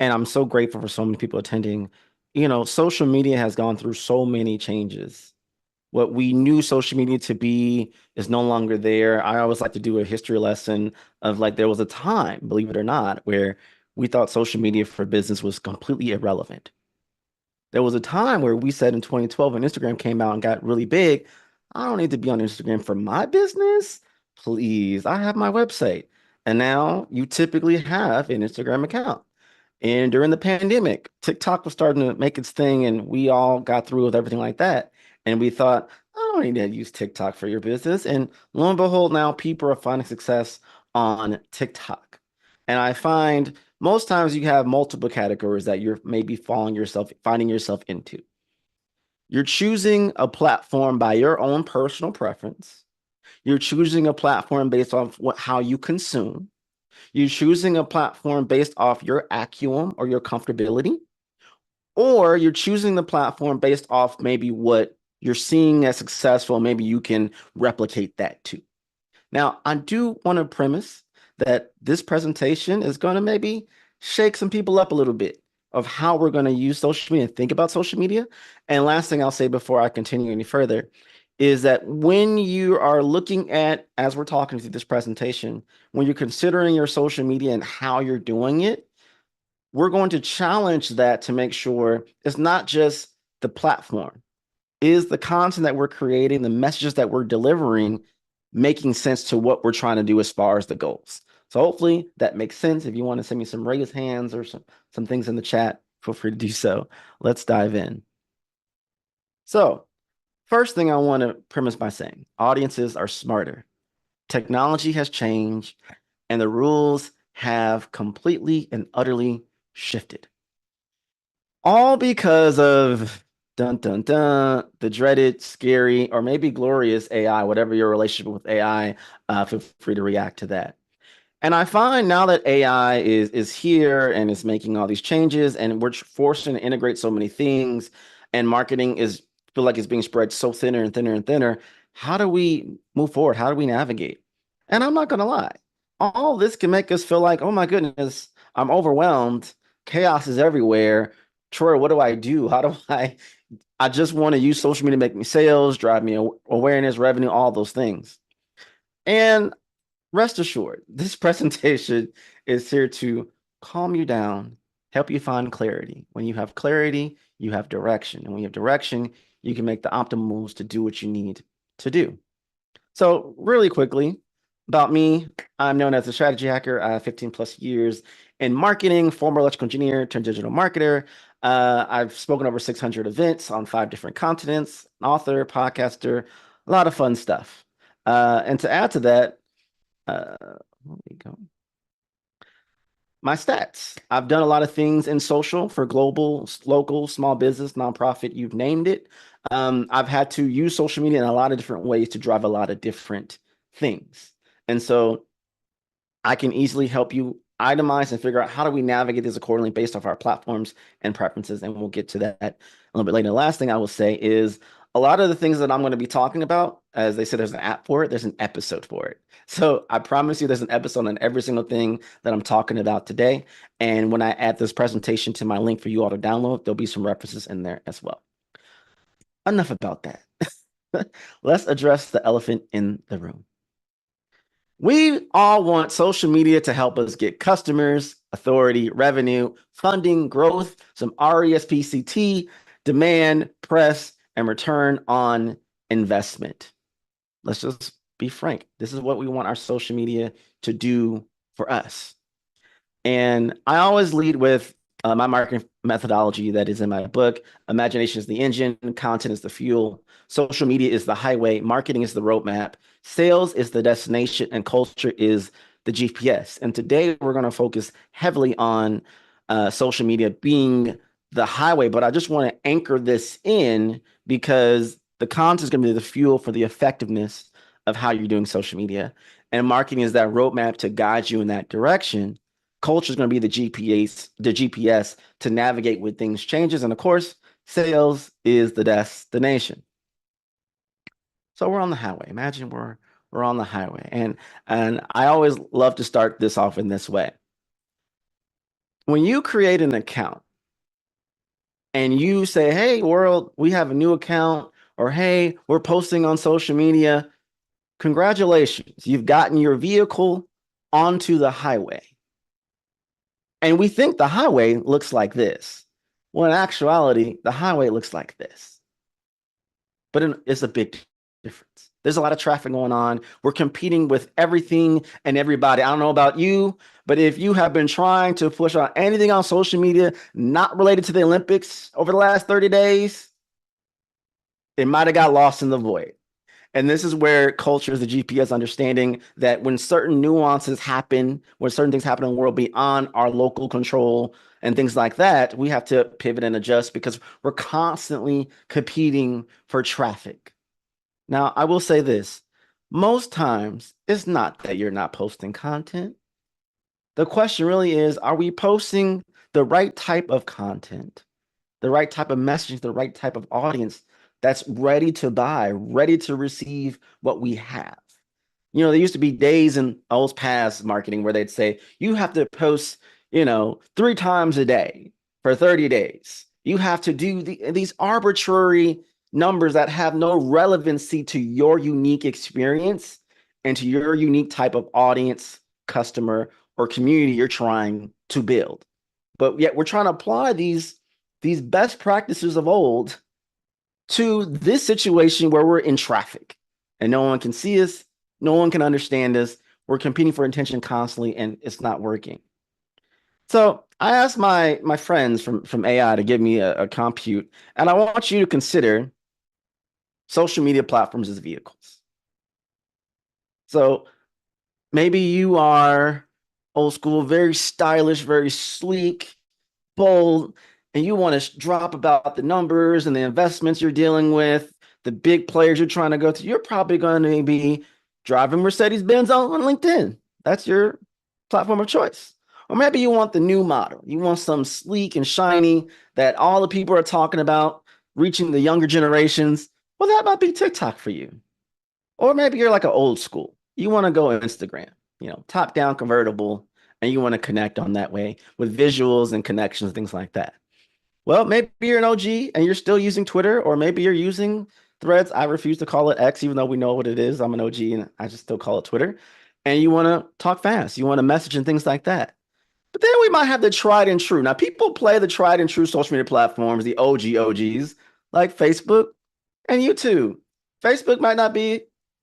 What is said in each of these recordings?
And I'm so grateful for so many people attending. Social media has gone through so many changes. What we knew social media to be is no longer there. I always like to do a history lesson of like there was a time, believe it or not, where we thought social media for business was completely irrelevant. There was a time where we said in 2012 when Instagram came out and got really big, I don't need to be on Instagram for my business. Please, I have my website. And now you typically have an Instagram account. And during the pandemic, TikTok was starting to make its thing, and we all got through with everything like that. And we thought, I don't need to use TikTok for your business. And lo and behold, now people are finding success on TikTok. And I find most times you have multiple categories that you're maybe finding yourself into. You're choosing a platform by your own personal preference. You're choosing a platform based off how you consume. You're choosing a platform based off your acumen or your comfortability, or you're choosing the platform based off maybe what you're seeing as successful. Maybe you can replicate that too. Now, I do want to premise that this presentation is going to maybe shake some people up a little bit of how we're going to use social media and think about social media. And last thing I'll say before I continue any further is that when you are looking at, as we're talking through this presentation, when you're considering your social media and how you're doing it, we're going to challenge that to make sure it's not just the platform. Is the content that we're creating, the messages that we're delivering, making sense to what we're trying to do as far as the goals? So hopefully that makes sense. If you want to send me some raised hands or some things in the chat, feel free to do so. Let's dive in. So first thing I want to premise by saying, audiences are smarter. Technology has changed and the rules have completely and utterly shifted. All because of dun dun dun, the dreaded, scary, or maybe glorious AI, whatever your relationship with AI, feel free to react to that. And I find now that AI is here and is making all these changes, and we're forcing to integrate so many things, and marketing is feel like it's being spread so thinner and thinner and thinner. How do we move forward? How do we navigate? And I'm not gonna lie, all this can make us feel like, oh my goodness, I'm overwhelmed. Chaos is everywhere. Troy, what do I do? How do I just want to use social media to make me sales, drive me awareness, revenue, all those things. And rest assured, this presentation is here to calm you down, help you find clarity. When you have clarity, you have direction. And when you have direction, you can make the optimal moves to do what you need to do. So really quickly about me, I'm known as a strategy hacker. I have 15 plus years in marketing, former electrical engineer turned digital marketer. I've spoken over 600 events on 5 different continents, an author, podcaster, a lot of fun stuff. And to add to that, where we go? My stats. I've done a lot of things in social for global, local, small business, nonprofit, you've named it. I've had to use social media in a lot of different ways to drive a lot of different things. And so I can easily help you itemize and figure out how do we navigate this accordingly based off our platforms and preferences. And we'll get to that a little bit later. The last thing I will say is a lot of the things that I'm going to be talking about, as they said, there's an app for it, there's an episode for it. So I promise you there's an episode on every single thing that I'm talking about today. And when I add this presentation to my link for you all to download, there'll be some references in there as well. Enough about that. Let's address the elephant in the room. We all want social media to help us get customers, authority, revenue, funding, growth, some RESPCT, demand, press, and return on investment. Let's just be frank. This is what we want our social media to do for us. And I always lead with my marketing methodology that is in my book. Imagination is the engine, content is the fuel, social media is the highway, marketing is the roadmap, sales is the destination, and culture is the GPS. And today we're going to focus heavily on social media being the highway, but I just want to anchor this in because the content is going to be the fuel for the effectiveness of how you're doing social media. And marketing is that roadmap to guide you in that direction. Culture is going to be the GPS to navigate when things changes. And of course, sales is the destination. So we're on the highway. Imagine we're on the highway. And I always love to start this off in this way. When you create an account and you say, hey, world, we have a new account, or hey, we're posting on social media, congratulations, you've gotten your vehicle onto the highway. And we think the highway looks like this. Well, in actuality, the highway looks like this. But it's a big difference. There's a lot of traffic going on. We're competing with everything and everybody. I don't know about you, but if you have been trying to push on anything on social media not related to the Olympics over the last 30 days, it might have got lost in the void. And this is where culture is the GPS, understanding that when certain nuances happen, when certain things happen in the world beyond our local control and things like that, we have to pivot and adjust because we're constantly competing for traffic. Now, I will say this. Most times, it's not that you're not posting content. The question really is, are we posting the right type of content, the right type of message, the right type of audience that's ready to buy, ready to receive what we have? You know, there used to be days in old past marketing where they'd say, you have to post, 3 times a day for 30 days. You have to do these arbitrary numbers that have no relevancy to your unique experience and to your unique type of audience, customer, or community you're trying to build. But yet we're trying to apply these best practices of old to this situation where we're in traffic and no one can see us, no one can understand us. We're competing for attention constantly, and it's not working. So I asked my friends from AI to give me a compute, and I want you to consider social media platforms as vehicles. So maybe you are old school, very stylish, very sleek, bold, and you want to drop about the numbers and the investments you're dealing with, the big players you're trying to go to. You're probably going to be driving Mercedes-Benz on LinkedIn. That's your platform of choice. Or maybe you want the new model. You want some sleek and shiny that all the people are talking about, reaching the younger generations. Well, that might be TikTok for you. Or maybe you're like an old school. You want to go Instagram, top down convertible, and you want to connect on that way with visuals and connections, things like that. Well, maybe you're an OG and you're still using Twitter, or maybe you're using Threads. I refuse to call it X, even though we know what it is. I'm an OG and I just still call it Twitter. And you want to talk fast. You want to message and things like that. But then we might have the tried and true. Now, people play the tried and true social media platforms, the OGs, like Facebook and YouTube. Facebook might not be,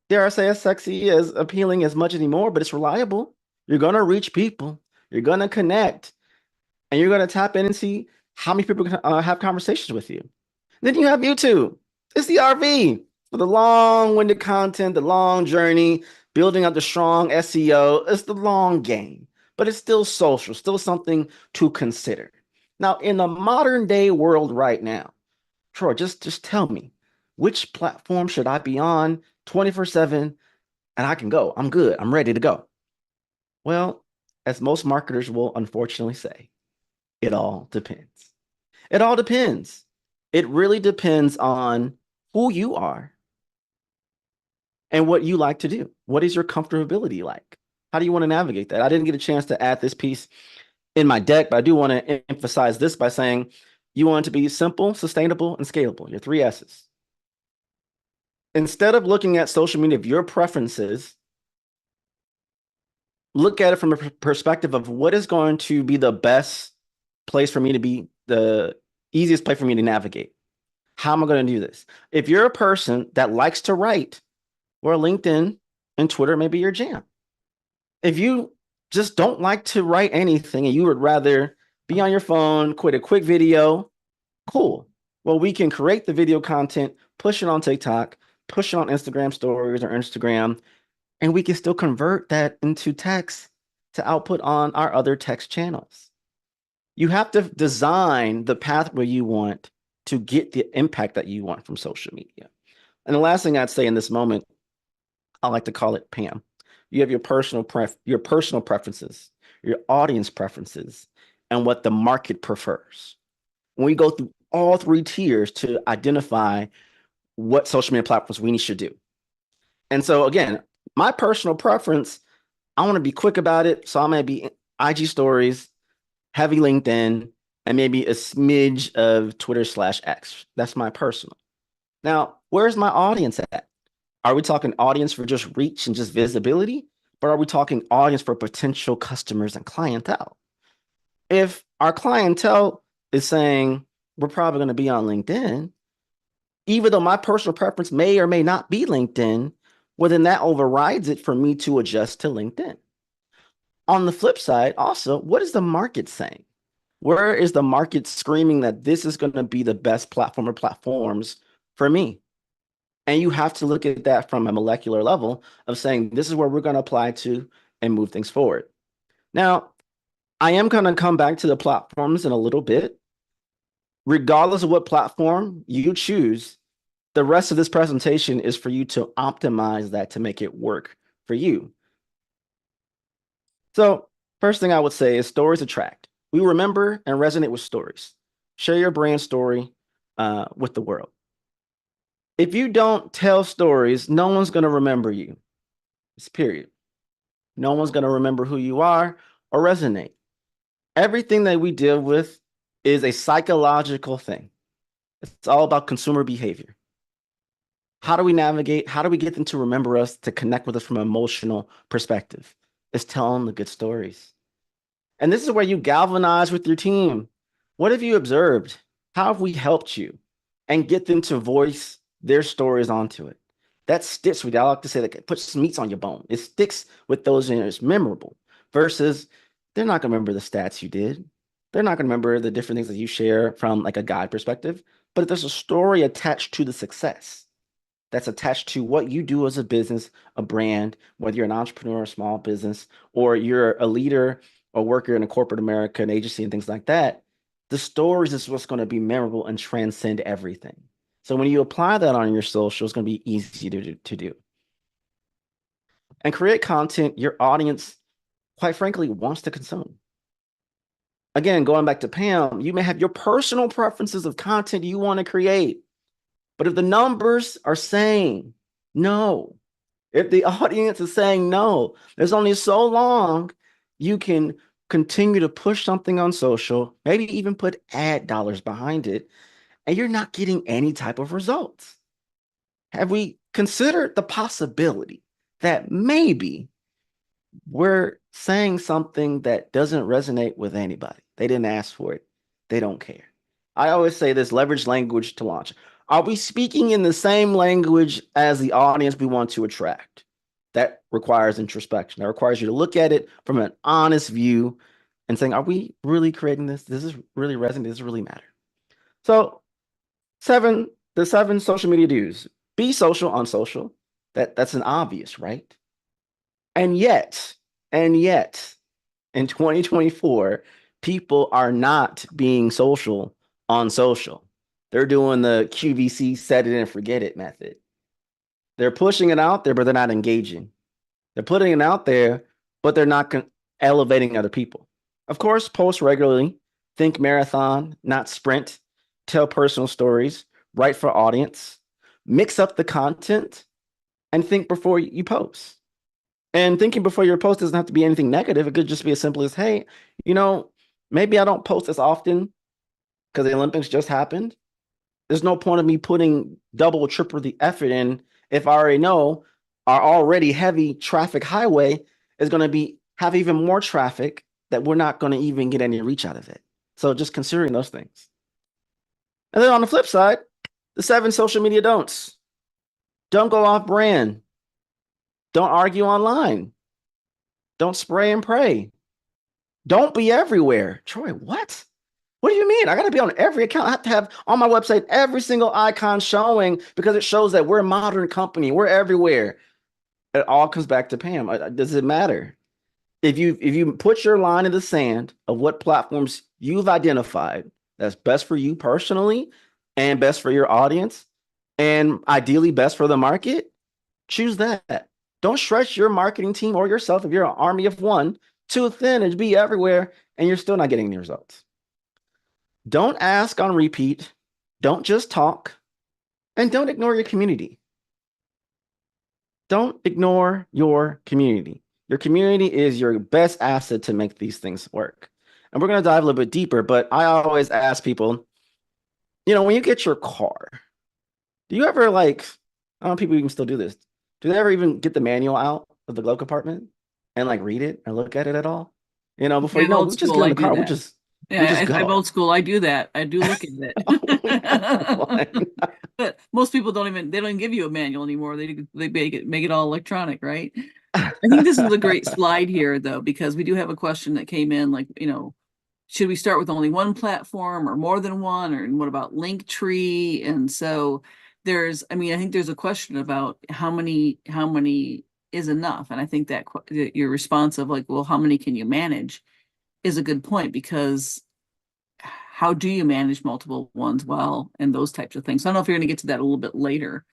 dare I say, as sexy, as appealing as much anymore, but it's reliable. You're going to reach people. You're going to connect. And you're going to tap in and see how many people can have conversations with you. Then you have YouTube. It's the RV for the long-winded content, the long journey, building up the strong SEO. It's the long game, but it's still social, still something to consider. Now, in the modern day world right now, Troy, just tell me, which platform should I be on 24/7 and I can go? I'm good. I'm ready to go. Well, as most marketers will unfortunately say, it all depends. It all depends. It really depends on who you are and what you like to do. What is your comfortability like? How do you want to navigate that? I didn't get a chance to add this piece in my deck, but I do want to emphasize this by saying you want it to be simple, sustainable, and scalable, your 3 S's. Instead of looking at social media of your preferences, look at it from a perspective of what is going to be the best place for me to be, the easiest place for me to navigate. How am I going to do this? If you're a person that likes to write, well, LinkedIn and Twitter may be your jam. If you just don't like to write anything and you would rather be on your phone, quit a quick video, cool. Well, we can create the video content, push it on TikTok, push it on Instagram stories or Instagram, and we can still convert that into text to output on our other text channels. You have to design the pathway you want to get the impact that you want from social media. And the last thing I'd say in this moment, I like to call it PAM. You have your personal preferences, your audience preferences, and what the market prefers. When we go through all 3 tiers to identify what social media platforms we should do. And so again, my personal preference, I want to be quick about it. So I'm going to be IG stories. heavy LinkedIn, and maybe a smidge of Twitter/X. That's my personal. Now, where's my audience at? Are we talking audience for just reach and just visibility? But are we talking audience for potential customers and clientele? If our clientele is saying we're probably going to be on LinkedIn, even though my personal preference may or may not be LinkedIn, well, then that overrides it for me to adjust to LinkedIn. On the flip side, also, what is the market saying? Where is the market screaming that this is going to be the best platform or platforms for me? And you have to look at that from a molecular level of saying, this is where we're going to apply to and move things forward. Now, I am going to come back to the platforms in a little bit. Regardless of what platform you choose, the rest of this presentation is for you to optimize that to make it work for you. So first thing I would say is stories attract. We remember and resonate with stories. Share your brand story with the world. If you don't tell stories, no one's going to remember you. It's period. No one's going to remember who you are or resonate. Everything that we deal with is a psychological thing. It's all about consumer behavior. How do we navigate? How do we get them to remember us, to connect with us from an emotional perspective? It's telling the good stories. And this is where you galvanize with your team. What have you observed? How have we helped you? And get them to voice their stories onto it. That sticks with you. I like to say that it puts meats on your bone. It sticks with those and it's memorable versus they're not going to remember the stats you did. They're not going to remember the different things that you share from like a guide perspective, but if there's a story attached to the success that's attached to what you do as a business, a brand, whether you're an entrepreneur, a small business, or you're a leader or worker in a corporate America, an agency and things like that, the stories is what's going to be memorable and transcend everything. So when you apply that on your social, it's going to be easy to do. And create content your audience, quite frankly, wants to consume. Again, going back to Pam, you may have your personal preferences of content you want to create. But if the numbers are saying no, if the audience is saying no, there's only so long you can continue to push something on social, maybe even put ad dollars behind it, and you're not getting any type of results. Have we considered the possibility that maybe we're saying something that doesn't resonate with anybody? They didn't ask for it. They don't care. I always say this: leverage language to launch. Are we speaking in the same language as the audience we want to attract? That requires introspection. That requires you to look at it from an honest view and saying, are we really creating this? Does this really resonate? Does this really matter? So the seven social media do's. Be social on social. That's an obvious, right? And yet, in 2024, people are not being social on social. They're doing the QVC set it and forget it method. They're pushing it out there, but they're not engaging. They're putting it out there, but they're not elevating other people. Of course, post regularly, think marathon, not sprint, tell personal stories, write for audience, mix up the content, and think before you post. And thinking before your post doesn't have to be anything negative. It could just be as simple as, hey, maybe I don't post as often because the Olympics just happened. There's no point of me putting double or triple the effort in if I already know our already heavy traffic highway is going to have even more traffic that we're not going to even get any reach out of it. So just considering those things. And then on the flip side, the 7 social media don'ts. Don't go off brand. Don't argue online. Don't spray and pray. Don't be everywhere. Troy, what? What do you mean? I got to be on every account. I have to have on my website every single icon showing because it shows that we're a modern company. We're everywhere. It all comes back to Pam. Does it matter? If you put your line in the sand of what platforms you've identified that's best for you personally and best for your audience and ideally best for the market, choose that. Don't stretch your marketing team or yourself if you're an army of one too thin and be everywhere and you're still not getting the results. Don't ask on repeat. Don't just talk. And don't ignore your community. Don't ignore your community. Your community is your best asset to make these things work. and we're going to dive a little bit deeper, but I always ask people, when you get your car, do you ever like, I don't know if people even still do this. Do they ever even get the manual out of the glove compartment and like read it or look at it at all? Before I'm old we just school. get in I the do car, that. we just Yeah, I'm go. old school. I do that. I do look at it. But most people they don't even give you a manual anymore. They make it all electronic, right? I think this is a great slide here though, because we do have a question that came in like, should we start with only one platform or more than one? Or and what about Linktree? And so I think there's a question about how many is enough. And I think that your response of like, well, how many can you manage is a good point because how do you manage multiple ones well and those types of things. So I don't know if you're going to get to that a little bit later.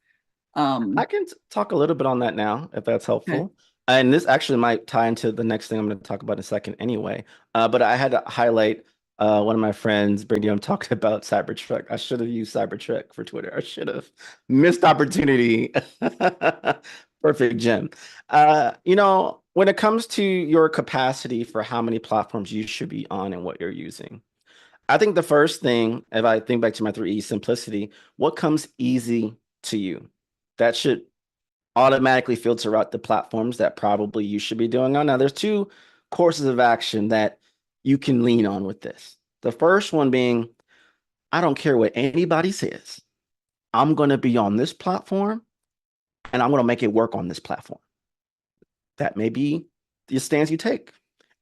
I can talk a little bit on that now, if that's Okay. helpful. And this actually might tie into the next thing I'm going to talk about in a second anyway. But I had to highlight one of my friends, Brady, I'm talking about Cybertruck. I should have used Cybertruck for Twitter. I should have. Missed opportunity. Perfect gem. When it comes to your capacity for how many platforms you should be on and what you're using, I think the first thing, if I think back to my 3E simplicity, what comes easy to you? That should automatically filter out the platforms that probably you should be doing on. Now, there's two courses of action that you can lean on with this. The first one being, I don't care what anybody says. I'm going to be on this platform and I'm going to make it work on this platform. That may be the stance you take.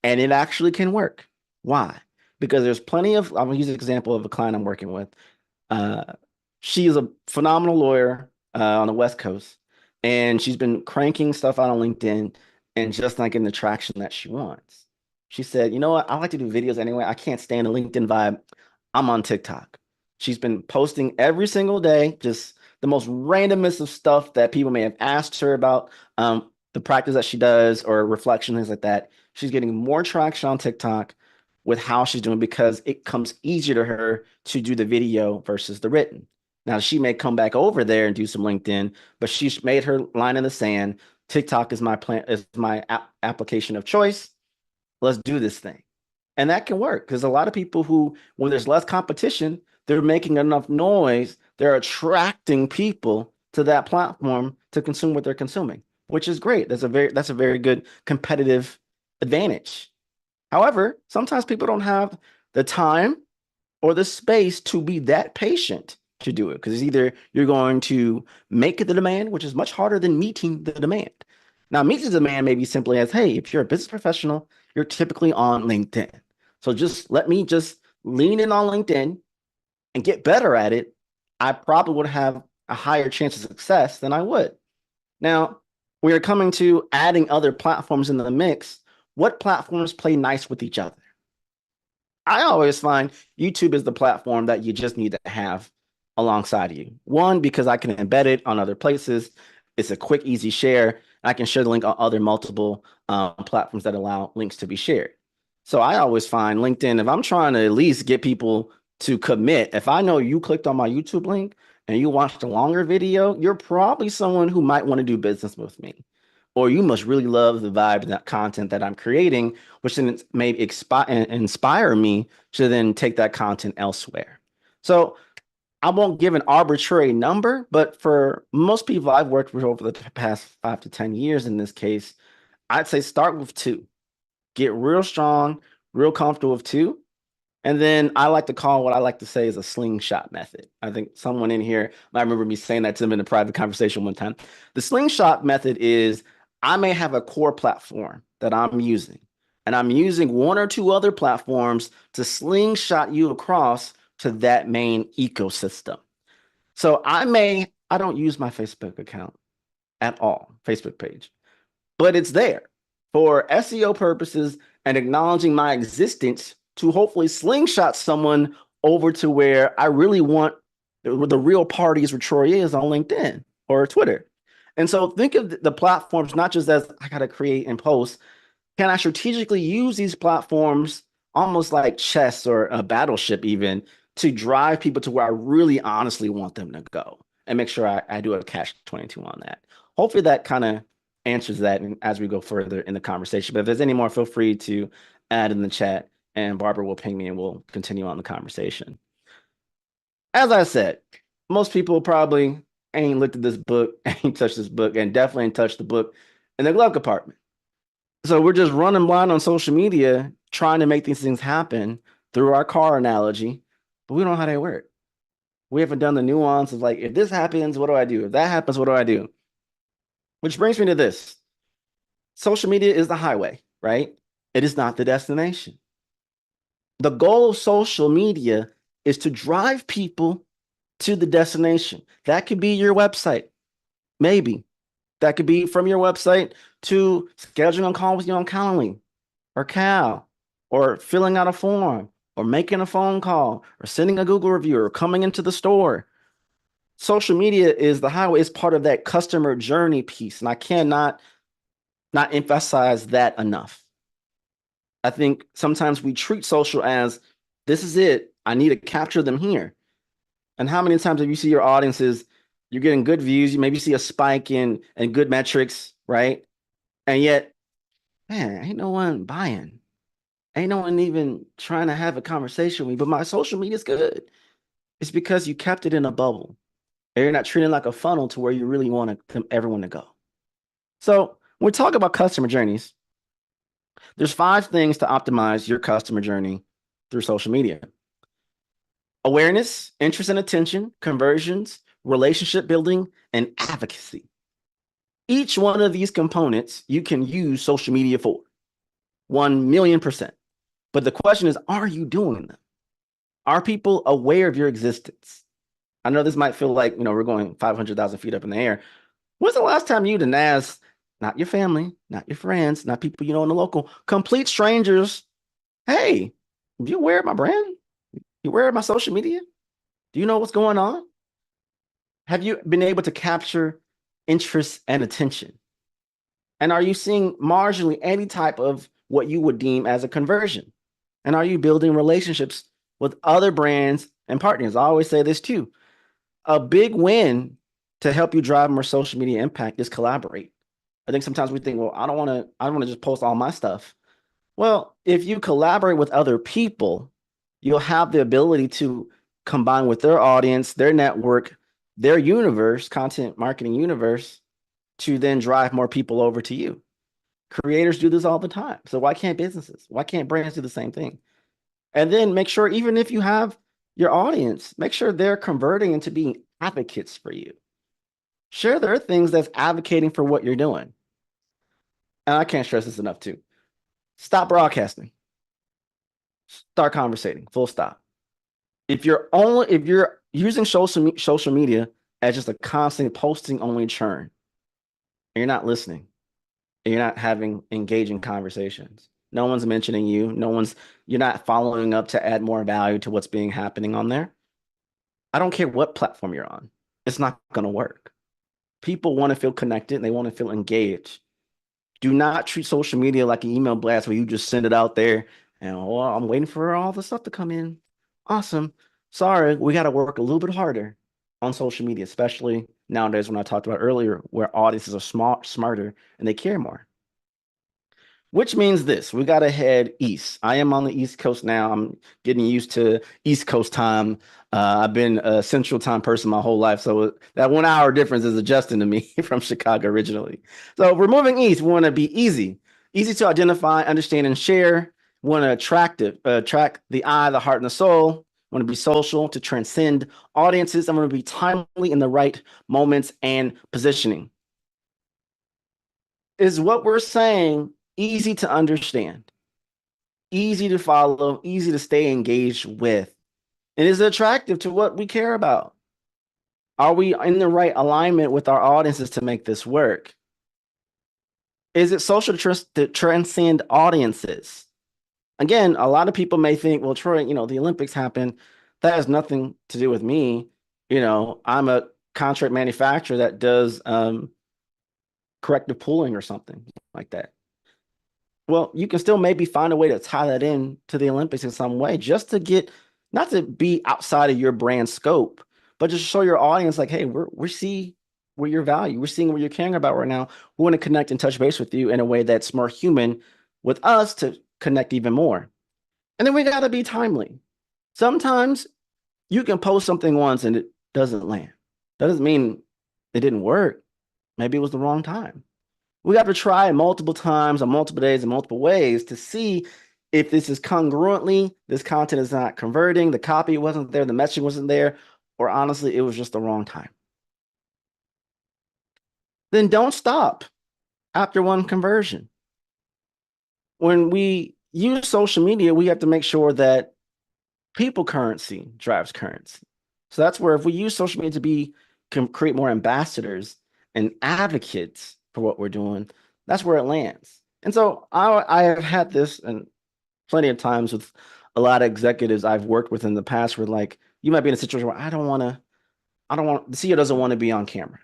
And it actually can work. Why? Because there's plenty of, I'm going to use an example of a client I'm working with. Uh, she is a phenomenal lawyer on the West Coast, and she's been cranking stuff out on LinkedIn and just not getting the traction that she wants. She said, "You know what? I like to do videos anyway. I can't stand the LinkedIn vibe. I'm on TikTok." She's been posting every single day, just the most randomest of stuff that people may have asked her about, the practice that she does or reflection, things like that. She's getting more traction on TikTok with how she's doing because it comes easier to her to do the video versus the written. Now she may come back over there and do some LinkedIn, but she's made her line in the sand. TikTok is my plan, is my application of choice. Let's do this thing. And that can work because a lot of people who, when there's less competition, they're making enough noise, they're attracting people to that platform to consume what they're consuming, which is great. That's a very good competitive advantage. However, sometimes people don't have the time or the space to be that patient to do it because either you're going to make the demand, which is much harder than meeting the demand. Now, meeting the demand may be simply as, hey, if you're a business professional, you're typically on LinkedIn. So just let me just lean in on LinkedIn and get better at it. I probably would have a higher chance of success than I would. Now, we are coming to adding other platforms in the mix. What platforms play nice with each other? I always find YouTube is the platform that you just need to have alongside of you. One, because I can embed it on other places. It's a quick, easy share. I can share the link on other multiple platforms that allow links to be shared. So I always find LinkedIn, if I'm trying to at least get people to commit, if I know you clicked on my YouTube link and you watched a longer video, you're probably someone who might want to do business with me. Or you must really love the vibe and that content that I'm creating, which then may inspire me to then take that content elsewhere. So I won't give an arbitrary number, but for most people I've worked with over the past 5 to 10 years in this case, I'd say start with two. Get real strong, real comfortable with two. And then I like to call what I like to say is a slingshot method. I think someone in here, I remember me saying that to them in a private conversation one time. The slingshot method is I may have a core platform that I'm using, and I'm using one or two other platforms to slingshot you across to that main ecosystem. So I don't use my Facebook account at all, Facebook page, but it's there for SEO purposes and acknowledging my existence to hopefully slingshot someone over to where I really want the real parties where Troy is on LinkedIn or Twitter. And so think of the platforms not just as I got to create and post. Can I strategically use these platforms almost like chess or a battleship, even to drive people to where I really honestly want them to go and make sure I do a catch 22 on that? Hopefully that kind of answers that as we go further in the conversation. But if there's any more, feel free to add in the chat and Barbara will ping me and we'll continue on the conversation. As I said, most people probably ain't looked at this book, ain't touched this book, and definitely ain't touched the book in the glove compartment. So we're just running blind on social media, trying to make these things happen through our car analogy, but we don't know how they work. We haven't done the nuance of like, if this happens, what do I do? If that happens, what do I do? Which brings me to this. Social media is the highway, right? It is not the destination. The goal of social media is to drive people to the destination. That could be your website, maybe. That could be from your website to scheduling a call with you on Calendly or Cal, or filling out a form, or making a phone call, or sending a Google review, or coming into the store. Social media is the highway. It's part of that customer journey piece, and I cannot not emphasize that enough. I think sometimes we treat social as, this is it. I need to capture them here. And how many times have you see your audiences, you're getting good views, you maybe see a spike in good metrics, right? And yet, man, ain't no one buying. Ain't no one even trying to have a conversation with me, but my social media is good. It's because you kept it in a bubble. And you're not treating it like a funnel to where you really want everyone to go. So when we talk about customer journeys, there's 5 things to optimize your customer journey through social media. Awareness, interest and attention, conversions, relationship building, and advocacy. Each one of these components you can use social media for, 1,000,000%. But the question is, are you doing them? Are people aware of your existence? I know this might feel like, we're going 500,000 feet up in the air. When's the last time you didn't ask, not your family, not your friends, not people you know in the local, complete strangers, hey, are you aware of my brand? You aware of my social media? Do you know what's going on? Have you been able to capture interest and attention? And are you seeing marginally any type of what you would deem as a conversion? And are you building relationships with other brands and partners? I always say this too. A big win to help you drive more social media impact is collaborate. I think sometimes we think, well, I don't want to just post all my stuff. Well, if you collaborate with other people, you'll have the ability to combine with their audience, their network, their universe, content marketing universe, to then drive more people over to you. Creators do this all the time. So why can't businesses? Why can't brands do the same thing? And then make sure, even if you have your audience, make sure they're converting into being advocates for you. Share their things that's advocating for what you're doing. And I can't stress this enough too. Stop broadcasting. Start conversating. Full stop. If you're using social media as just a constant posting only churn, and you're not listening, and you're not having engaging conversations, no one's mentioning you, you're not following up to add more value to what's happening on there. I don't care what platform you're on. It's not going to work. People want to feel connected and they want to feel engaged. Do not treat social media like an email blast where you just send it out there and, oh, I'm waiting for all the stuff to come in. Awesome. Sorry, we got to work a little bit harder on social media, especially nowadays when I talked about earlier, where audiences are smarter and they care more. Which means this, we got to head east. I am on the East Coast now. I'm getting used to East Coast time. I've been a Central Time person my whole life, so that 1 hour difference is adjusting to me from Chicago originally. So we're moving east. We want to be easy to identify, understand, and share. We want to attract the eye, the heart, and the soul. We want to be social to transcend audiences. I want to be timely in the right moments and positioning. Is what we're saying easy to understand, easy to follow, easy to stay engaged with? And is it attractive to what we care about? Are we in the right alignment with our audiences to make this work? Is it social to transcend audiences? Again, a lot of people may think, well, Troy, the Olympics happen. That has nothing to do with me. I'm a contract manufacturer that does corrective pooling or something like that. Well, you can still maybe find a way to tie that in to the Olympics in some way, just to get, not to be outside of your brand scope, but just show your audience like, hey, we see where your value, we're seeing what you're caring about right now. We want to connect and touch base with you in a way that's more human with us to connect even more. And then we got to be timely. Sometimes you can post something once and it doesn't land. That doesn't mean it didn't work. Maybe it was the wrong time. We have to try it multiple times on multiple days in multiple ways to see if this is congruently, this content is not converting, the copy wasn't there, the messaging wasn't there, or honestly, it was just the wrong time. Then don't stop after one conversion. When we use social media, we have to make sure that people currency drives currency. So that's where if we use social media to can create more ambassadors and advocates for what we're doing, that's where it lands. And so I have had this and plenty of times with a lot of executives I've worked with in the past where like you might be in a situation where the CEO doesn't want to be on camera.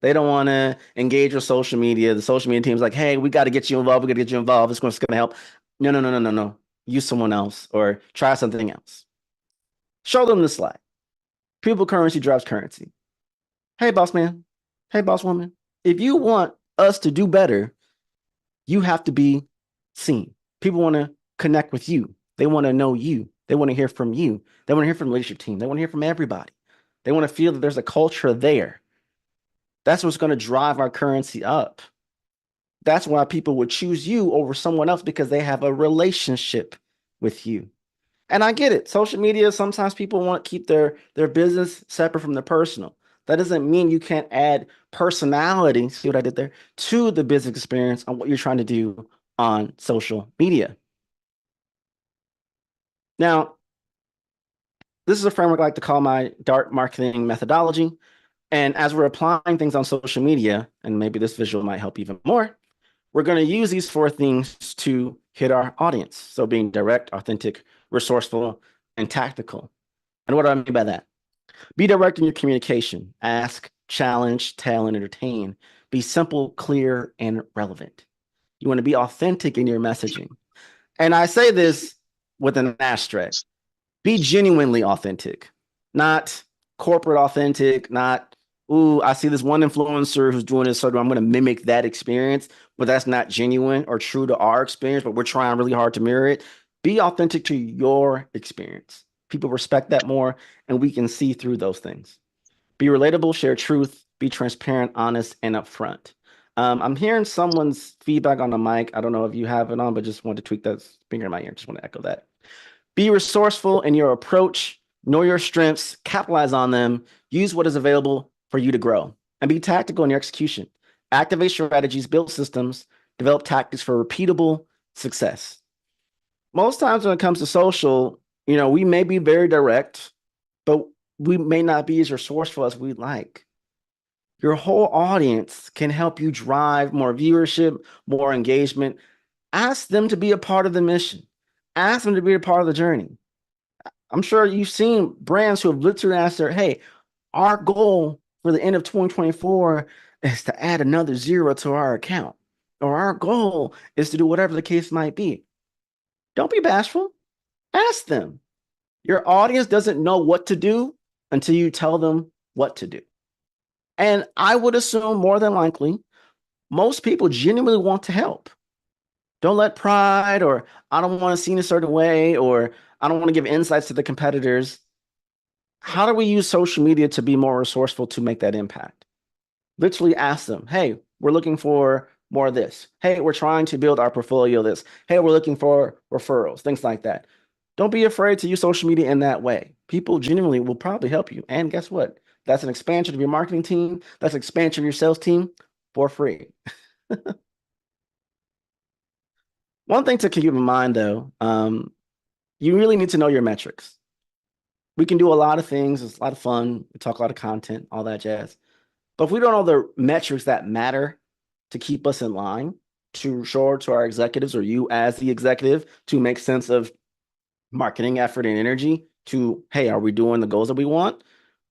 They don't want to engage with social media. The social media team's like, hey, we got to get you involved. We got to get you involved. It's going to help. No, no, no, no, no, no. Use someone else or try something else. Show them the slide. People currency drives currency. Hey, boss man. Hey, boss woman. If you want us to do better, you have to be seen. People want to connect with you. They want to know you. They want to hear from you. They want to hear from the leadership team. They want to hear from everybody. They want to feel that there's a culture there. That's what's going to drive our currency up. That's why people would choose you over someone else because they have a relationship with you. And I get it. Social media, sometimes people want to keep their business separate from their personal. That doesn't mean you can't add personality, see what I did there, to the business experience on what you're trying to do on social media. Now, this is a framework I like to call my DART marketing methodology. And as we're applying things on social media, and maybe this visual might help even more, we're going to use these 4 things to hit our audience. So being direct, authentic, resourceful, and tactical. And what do I mean by that? Be direct in your communication. Ask, challenge, tell, and entertain. Be simple, clear, and relevant. You want to be authentic in your messaging. And I say this with an asterisk. Be genuinely authentic, not corporate authentic, not, ooh, I see this one influencer who's doing this, so I'm going to mimic that experience, but that's not genuine or true to our experience, but we're trying really hard to mirror it. Be authentic to your experience. People respect that more, and we can see through those things. Be relatable, share truth, be transparent, honest, and upfront. I'm hearing someone's feedback on the mic. I don't know if you have it on, but just wanted to tweak that finger in my ear. Just want to echo that. Be resourceful in your approach, know your strengths, capitalize on them, use what is available for you to grow, and be tactical in your execution. Activate strategies, build systems, develop tactics for repeatable success. Most times when it comes to social, we may be very direct, but we may not be as resourceful as we'd like. Your whole audience can help you drive more viewership, more engagement. Ask them to be a part of the mission. Ask them to be a part of the journey. I'm sure you've seen brands who have literally asked their, hey, our goal for the end of 2024 is to add another 0 to our account, or our goal is to do whatever the case might be. Don't be bashful. Ask them. Your audience doesn't know what to do until you tell them what to do. And I would assume more than likely, most people genuinely want to help. Don't let pride or I don't want to see in a certain way or I don't want to give insights to the competitors. How do we use social media to be more resourceful to make that impact? Literally ask them, hey, we're looking for more of this. Hey, we're trying to build our portfolio of this. Hey, we're looking for referrals, things like that. Don't be afraid to use social media in that way. People genuinely will probably help you. And guess what? That's an expansion of your marketing team. That's an expansion of your sales team for free. One thing to keep in mind, though, you really need to know your metrics. We can do a lot of things. It's a lot of fun. We talk a lot of content, all that jazz. But if we don't know the metrics that matter to keep us in line, to show to our executives or you as the executive to make sense of marketing effort and energy to, hey, are we doing the goals that we want?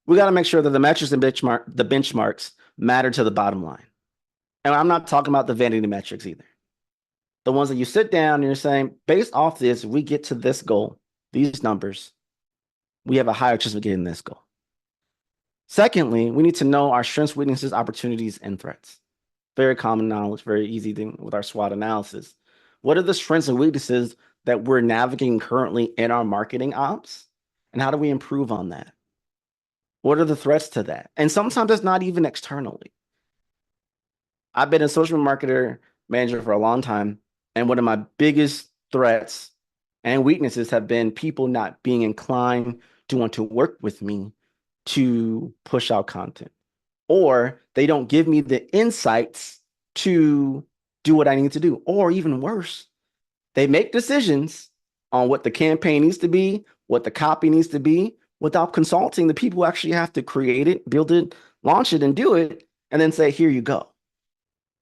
We got to make sure that the metrics and the benchmarks matter to the bottom line. And I'm not talking about the vanity metrics either. The ones that you sit down and you're saying, based off this, we get to this goal, these numbers, we have a higher chance of getting this goal. Secondly, we need to know our strengths, weaknesses, opportunities, and threats. Very common knowledge, very easy thing with our SWOT analysis. What are the strengths and weaknesses that we're navigating currently in our marketing ops? And how do we improve on that? What are the threats to that? And sometimes it's not even externally. I've been a social marketer manager for a long time, and one of my biggest threats and weaknesses have been people not being inclined to want to work with me to push out content, or they don't give me the insights to do what I need to do, or even worse, they make decisions on what the campaign needs to be, what the copy needs to be, without consulting the people who actually have to create it, build it, launch it, and do it, and then say, here you go.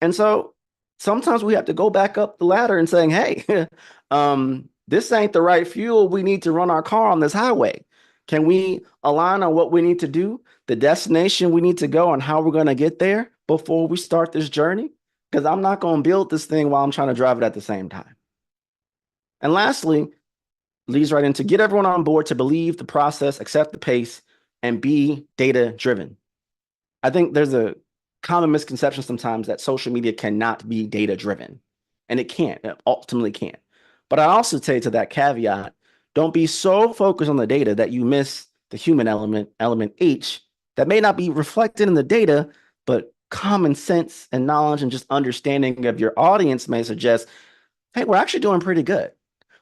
And so sometimes we have to go back up the ladder and saying, hey, this ain't the right fuel we need to run our car on this highway. Can we align on what we need to do, the destination we need to go, and how we're going to get there before we start this journey? Because I'm not going to build this thing while I'm trying to drive it at the same time. And lastly, leads right into get everyone on board to believe the process, accept the pace, and be data driven. I think there's a common misconception sometimes that social media cannot be data driven, and it can't. It ultimately can't. But I also say to that caveat, don't be so focused on the data that you miss the human element H, that may not be reflected in the data, but common sense and knowledge and just understanding of your audience may suggest, hey, we're actually doing pretty good.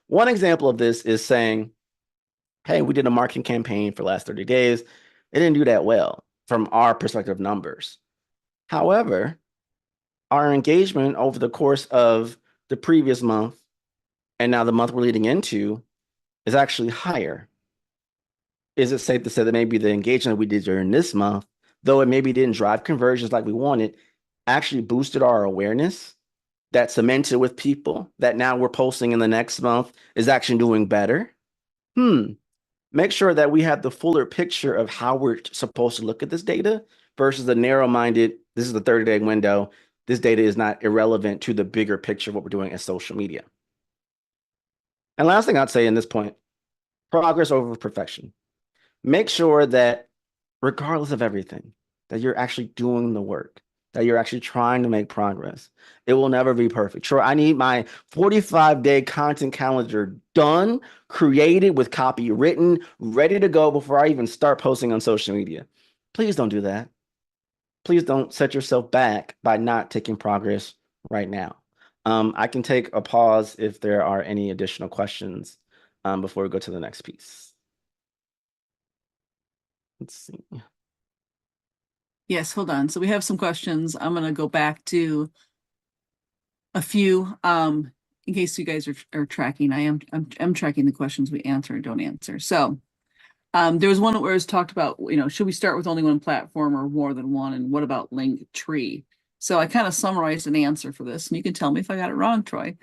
One example of this is saying, hey, we did a marketing campaign for the last 30 days. It didn't do that well from our perspective numbers. However, our engagement over the course of the previous month and now the month we're leading into is actually higher. Is it safe to say that maybe the engagement we did during this month, though it maybe didn't drive conversions like we wanted, actually boosted our awareness, that cemented with people, that now we're posting in the next month is actually doing better? Make sure that we have the fuller picture of how we're supposed to look at this data versus the narrow-minded, this is the 30-day window, this data is not irrelevant to the bigger picture of what we're doing as social media. And last thing I'd say in this point, progress over perfection. Make sure that regardless of everything, that you're actually doing the work, that you're actually trying to make progress. It will never be perfect. Sure, I need my 45-day content calendar done, created with copy written, ready to go before I even start posting on social media. Please don't do that. Please don't set yourself back by not taking progress right now. I can take a pause if there are any additional questions before we go to the next piece. Let's see. Yes, hold on. So we have some questions. I'm going to go back to a few in case you guys are tracking. I'm tracking the questions we answer and don't answer. So there was one where it was talked about, should we start with only one platform or more than one? And what about Linktree? So I kind of summarized an answer for this, and you can tell me if I got it wrong, Troy.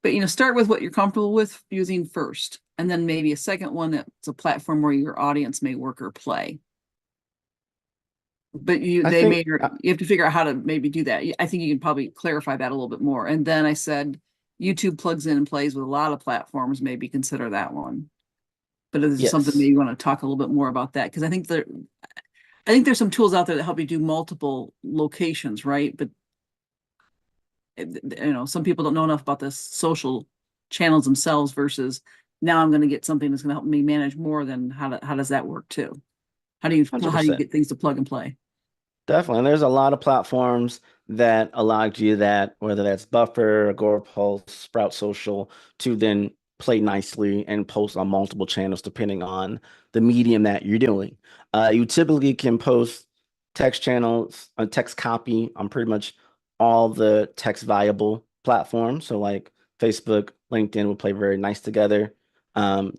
But start with what you're comfortable with using first, and then maybe a second one that's a platform where your audience may work or play. But you have to figure out how to maybe do that. I think you can probably clarify that a little bit more. And then I said, YouTube plugs in and plays with a lot of platforms, maybe consider that one. But is there something maybe you want to talk a little bit more about that? Because I think there's some tools out there that help you do multiple locations, right? But some people don't know enough about the social channels themselves versus now I'm going to get something that's going to help me manage more. Than how does that work too? How do you get things to plug and play? Definitely. And there's a lot of platforms that allow you to do that, whether that's Buffer, Agorapulse, Sprout Social, to then play nicely and post on multiple channels depending on the medium that you're doing. You typically can post text channels, text copy on pretty much all the text viable platforms. So like Facebook, LinkedIn would play very nice together.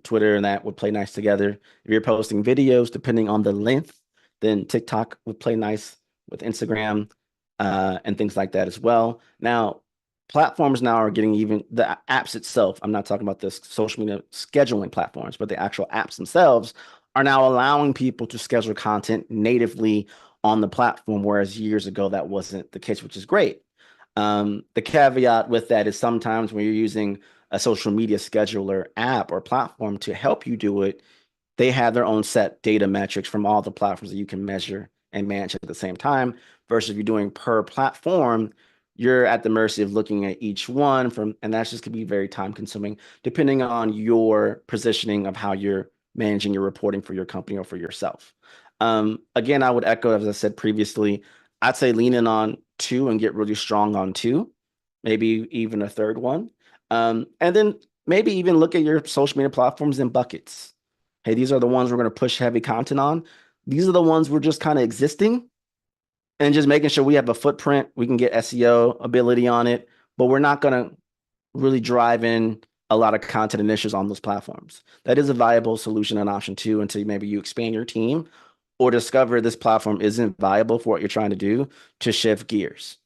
Twitter and that would play nice together. If you're posting videos, depending on the length, then TikTok would play nice with Instagram and things like that as well. Now, platforms now are getting even the apps itself. I'm not talking about the social media scheduling platforms, but the actual apps themselves are now allowing people to schedule content natively on the platform, whereas years ago that wasn't the case, which is great. The caveat with that is sometimes when you're using a social media scheduler app or platform to help you do it, they have their own set data metrics from all the platforms that you can measure and manage at the same time, versus if you're doing per platform, you're at the mercy of looking at each one and that's just gonna be very time consuming, depending on your positioning of how you're managing your reporting for your company or for yourself. Again, I would echo, as I said previously, I'd say lean in on two and get really strong on two, maybe even a third one. And then maybe even look at your social media platforms in buckets. Hey, these are the ones we're going to push heavy content on. These are the ones we're just kind of existing and just making sure we have a footprint. We can get SEO ability on it, but we're not going to really drive in a lot of content initiatives on those platforms. That is a viable solution and option too, until maybe you expand your team or discover this platform isn't viable for what you're trying to do, to shift gears.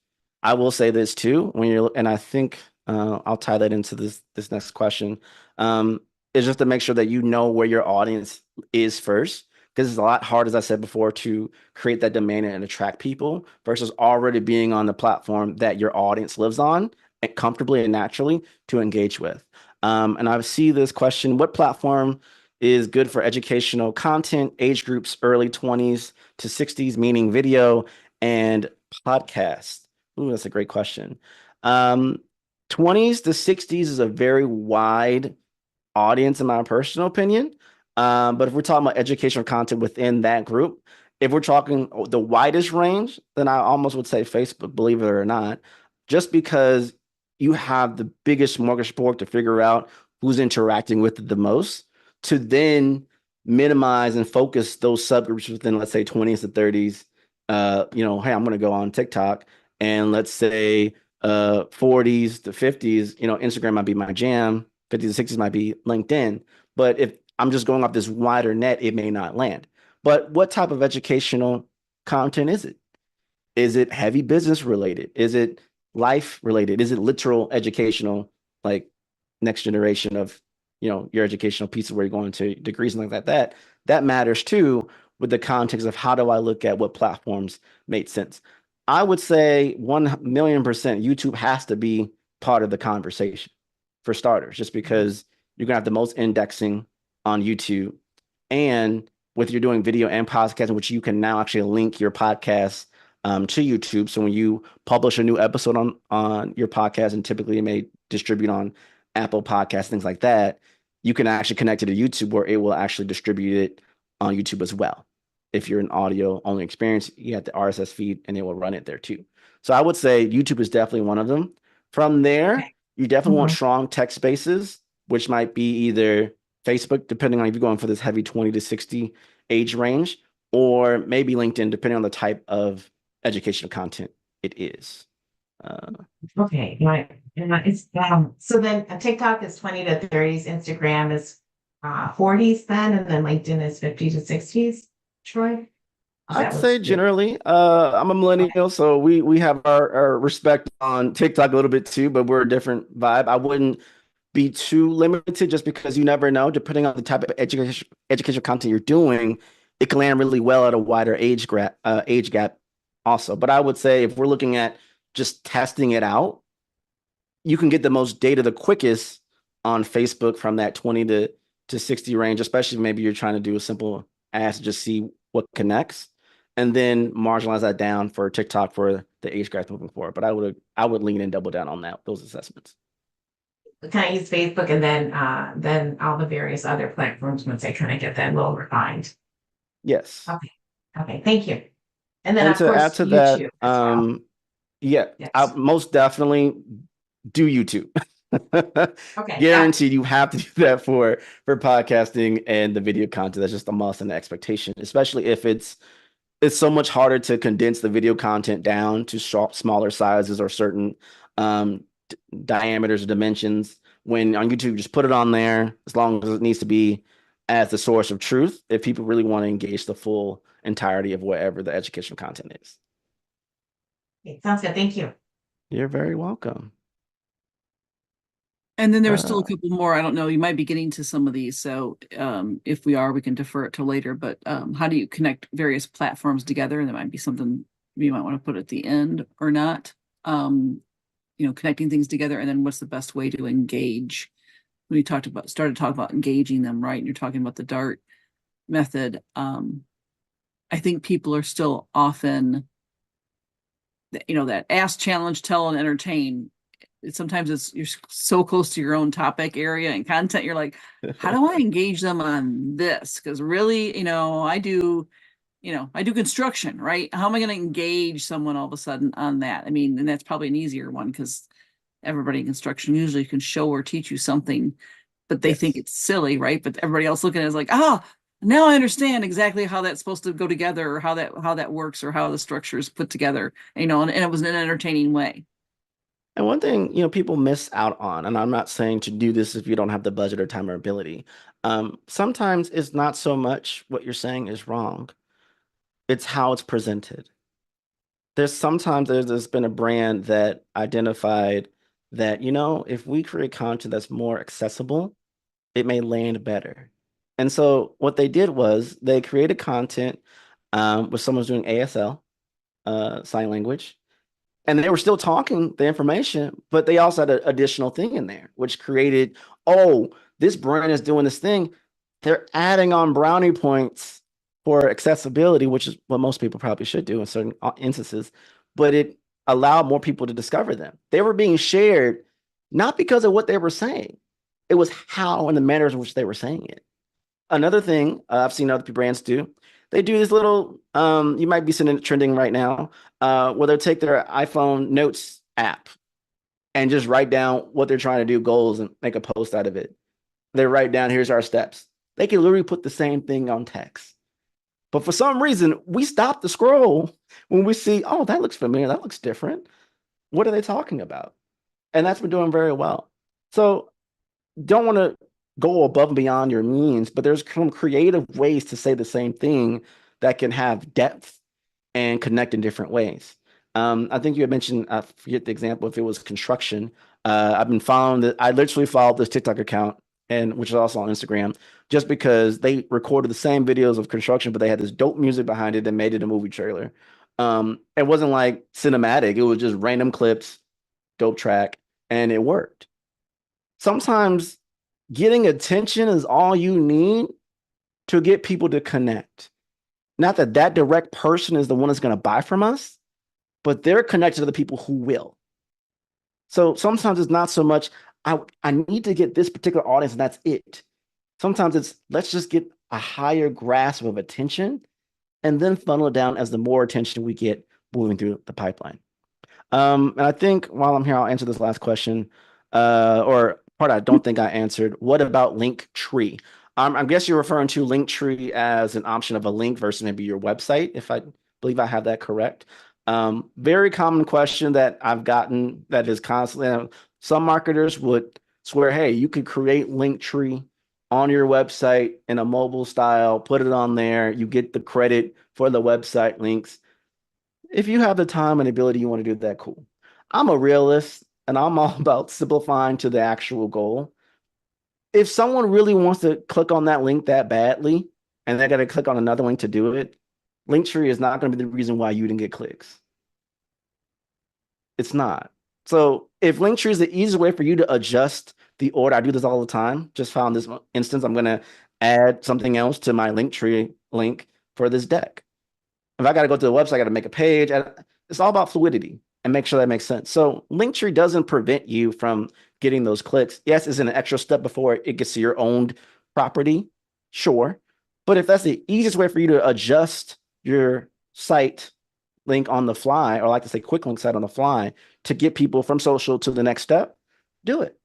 I will say this too, and I think I'll tie that into this next question, is just to make sure that you know where your audience is first, because it's a lot hard, as I said before, to create that demand and attract people versus already being on the platform that your audience lives on and comfortably and naturally to engage with. And I see this question: what platform is good for educational content, age groups early 20s to 60s, meaning video and podcast? Ooh, that's a great question. 20s to 60s is a very wide audience, in my personal opinion. But if we're talking about educational content within that group, if we're talking the widest range, then I almost would say Facebook, believe it or not, just because you have the biggest smorgasbord to figure out who's interacting with it the most, to then minimize and focus those subgroups within, let's say, 20s to 30s. Hey, I'm going to go on TikTok, and let's say 40s to 50s, Instagram might be my jam, 50s to 60s might be LinkedIn. But if I'm just going off this wider net, it may not land. But what type of educational content is it? Is it heavy business related? Is it life related? Is it literal educational, like next generation of, your educational pieces where you're going to degrees and things like that? That matters too, with the context of how do I look at what platforms made sense. I would say 1,000,000% YouTube has to be part of the conversation for starters, just because you're gonna have the most indexing on YouTube. And with you're doing video and podcasting, which you can now actually link your podcast to YouTube. So when you publish a new episode on your podcast, and typically it may distribute on Apple Podcasts, things like that, you can actually connect it to YouTube where it will actually distribute it on YouTube as well. If you're an audio only experience, you have the RSS feed and it will run it there too. So I would say YouTube is definitely one of them. From there, you definitely want strong text spaces, which might be either Facebook, depending on if you're going for this heavy 20 to 60 age range, or maybe LinkedIn, depending on the type of educational content it is. Okay, right. And it's so then TikTok is 20 to 30s, Instagram is 40s then, and then LinkedIn is 50 to 60s. Troy? I'd say generally, I'm a millennial, so we have our respect on TikTok a little bit too, but we're a different vibe. I wouldn't be too limited, just because you never know, depending on the type of educational content you're doing, it can land really well at a wider age gap also. But I would say if we're looking at just testing it out, you can get the most data the quickest on Facebook from that 20 to 60 range, especially if maybe you're trying to do a simple ask, just see what connects, and then marginalize that down for TikTok for the age gap moving forward. But I would lean and double down on those assessments. Kind of use Facebook and then all the various other platforms once I kind of get that a little refined. Yes. Okay, thank you. And then And of to course add to YouTube that, yes. I most definitely do YouTube. Okay, Guaranteed, you have to do that for podcasting and the video content. That's just a must and the expectation, especially if it's so much harder to condense the video content down to smaller sizes or certain diameters or dimensions. When on YouTube, just put it on there as long as it needs to be as the source of truth, if people really want to engage the full entirety of whatever the educational content is. Okay, sounds good. Thank you. You're very welcome. And then there were still a couple more. I don't know. You might be getting to some of these. So if we are, we can defer it to later. But how do you connect various platforms together? And there might be something you might want to put at the end or not. Connecting things together. And then what's the best way to engage? When you started talking about engaging them, right? And you're talking about the DART method. I think people are still often that ask, challenge, tell, and entertain. Sometimes you're so close to your own topic area and content. You're like, how do I engage them on this? Because really, I do construction, right? How am I going to engage someone all of a sudden on that? I mean, and that's probably an easier one because everybody in construction usually can show or teach you something, but they think it's silly, right? But everybody else looking at it is like, now I understand exactly how that's supposed to go together, or how that works, or how the structure is put together, and it was in an entertaining way. And one thing, people miss out on, and I'm not saying to do this if you don't have the budget or time or ability. Sometimes it's not so much what you're saying is wrong. It's how it's presented. There's been a brand that identified that, if we create content that's more accessible, it may land better. And so what they did was they created content where someone's doing ASL, sign language, and they were still talking the information, but they also had an additional thing in there, which created, this brand is doing this thing. They're adding on brownie points for accessibility, which is what most people probably should do in certain instances, but it allowed more people to discover them. They were being shared not because of what they were saying. It was how and the manners in which they were saying it. Another thing I've seen other brands do, they do this little, you might be seeing it trending right now, where they'll take their iPhone Notes app and just write down what they're trying to do, goals, and make a post out of it. They write down, here's our steps. They can literally put the same thing on text. But for some reason, we stop the scroll when we see, that looks familiar, that looks different. What are they talking about? And that's been doing very well. So don't want to go above and beyond your means, but there's some creative ways to say the same thing that can have depth and connect in different ways. I think you had mentioned, I forget the example, if it was construction. I've been following that. I literally followed this TikTok account, and which is also on Instagram, just because they recorded the same videos of construction, but they had this dope music behind it and made it a movie trailer. It wasn't like cinematic. It was just random clips, dope track, and it worked. Sometimes getting attention is all you need to get people to connect. Not that direct person is the one that's going to buy from us, but they're connected to the people who will. So sometimes it's not so much, I need to get this particular audience and that's it. Sometimes it's, let's just get a higher grasp of attention and then funnel it down as the more attention we get moving through the pipeline. And I think while I'm here, I'll answer this last question, or part I don't think I answered. What about Linktree? I guess you're referring to Linktree as an option of a link versus maybe your website, if I believe I have that correct. Very common question that I've gotten that is constantly, some marketers would swear, hey, you could create Linktree on your website in a mobile style, put it on there, you get the credit for the website links. If you have the time and ability, you want to do that, cool. I'm a realist and I'm all about simplifying to the actual goal. If someone really wants to click on that link that badly and they're going to click on another link to do it, Linktree is not going to be the reason why you didn't get clicks. It's not. So if Linktree is the easiest way for you to adjust the order, I do this all the time. Just found this instance, I'm going to add something else to my Linktree link for this deck. If I got to go to the website, I got to make a page. It's all about fluidity and make sure that makes sense. So Linktree doesn't prevent you from getting those clicks. Yes, it's an extra step before it gets to your owned property. Sure. But if that's the easiest way for you to adjust your site link on the fly, or I like to say quick link site on the fly, to get people from social to the next step, do it.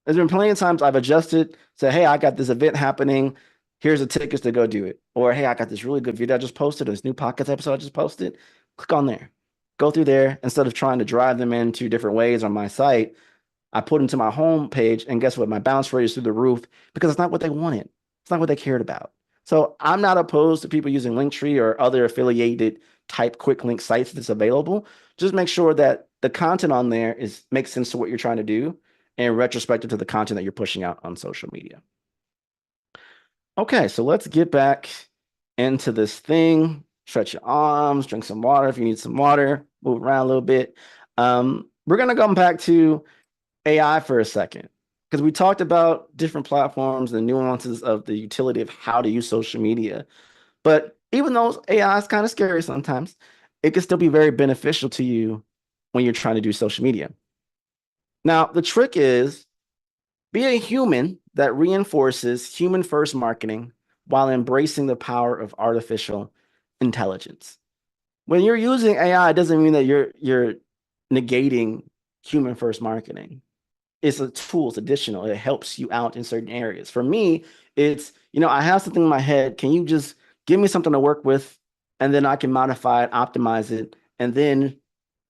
There's been plenty of times I've adjusted, say, hey, I got this event happening. Here's the tickets to go do it. Or, hey, I got this really good video I just posted, this new podcast episode I just posted. Click on there. Go through there. Instead of trying to drive them into different ways on my site, I put them to my home page, and guess what? My bounce rate is through the roof because it's not what they wanted. It's not what they cared about. So I'm not opposed to people using Linktree or other affiliated type quick link sites that's available. Just make sure that the content on there makes sense to what you're trying to do and retrospective to the content that you're pushing out on social media. Okay, so let's get back into this thing. Stretch your arms, drink some water if you need some water, move around a little bit. We're going to come back to AI for a second, because we talked about different platforms and nuances of the utility of how to use social media. But even though AI is kind of scary sometimes, it can still be very beneficial to you when you're trying to do social media. Now, the trick is be a human that reinforces human first marketing while embracing the power of artificial intelligence. When you're using AI, it doesn't mean that you're negating human first marketing. It's a tool, it's additional. It helps you out in certain areas. For me, it's, I have something in my head. Can you just give me something to work with? And then I can modify it, optimize it, and then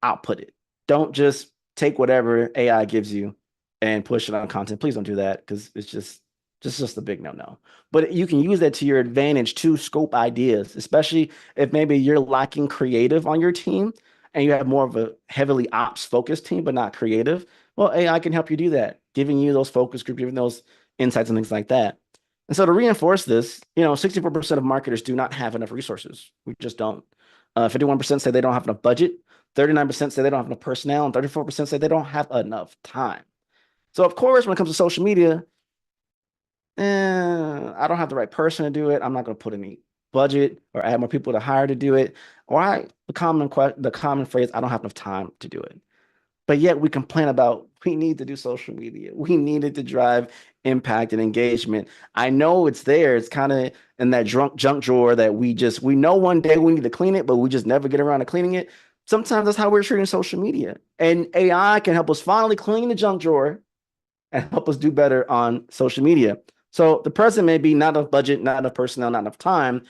output it. Don't just take whatever AI gives you and push it on content. Please don't do that, because it's just a big no-no. But you can use that to your advantage to scope ideas, especially if maybe you're lacking creative on your team and you have more of a heavily ops focused team, but not creative. Well, AI can help you do that, giving you those focus groups, giving those insights and things like that. And so to reinforce this, 64% of marketers do not have enough resources. We just don't. 51% say they don't have enough budget. 39% say they don't have enough personnel, and 34% say they don't have enough time. So of course, when it comes to social media, I don't have the right person to do it. I'm not going to put any budget or add more people to hire to do it. Or the common phrase, I don't have enough time to do it. But yet we complain about, we need to do social media. We need it to drive impact and engagement. I know it's there. It's kind of in that junk drawer that we know one day we need to clean it, but we just never get around to cleaning it. Sometimes that's how we're treating social media. And AI can help us finally clean the junk drawer and help us do better on social media. So the present may be not enough budget, not enough personnel, not enough time.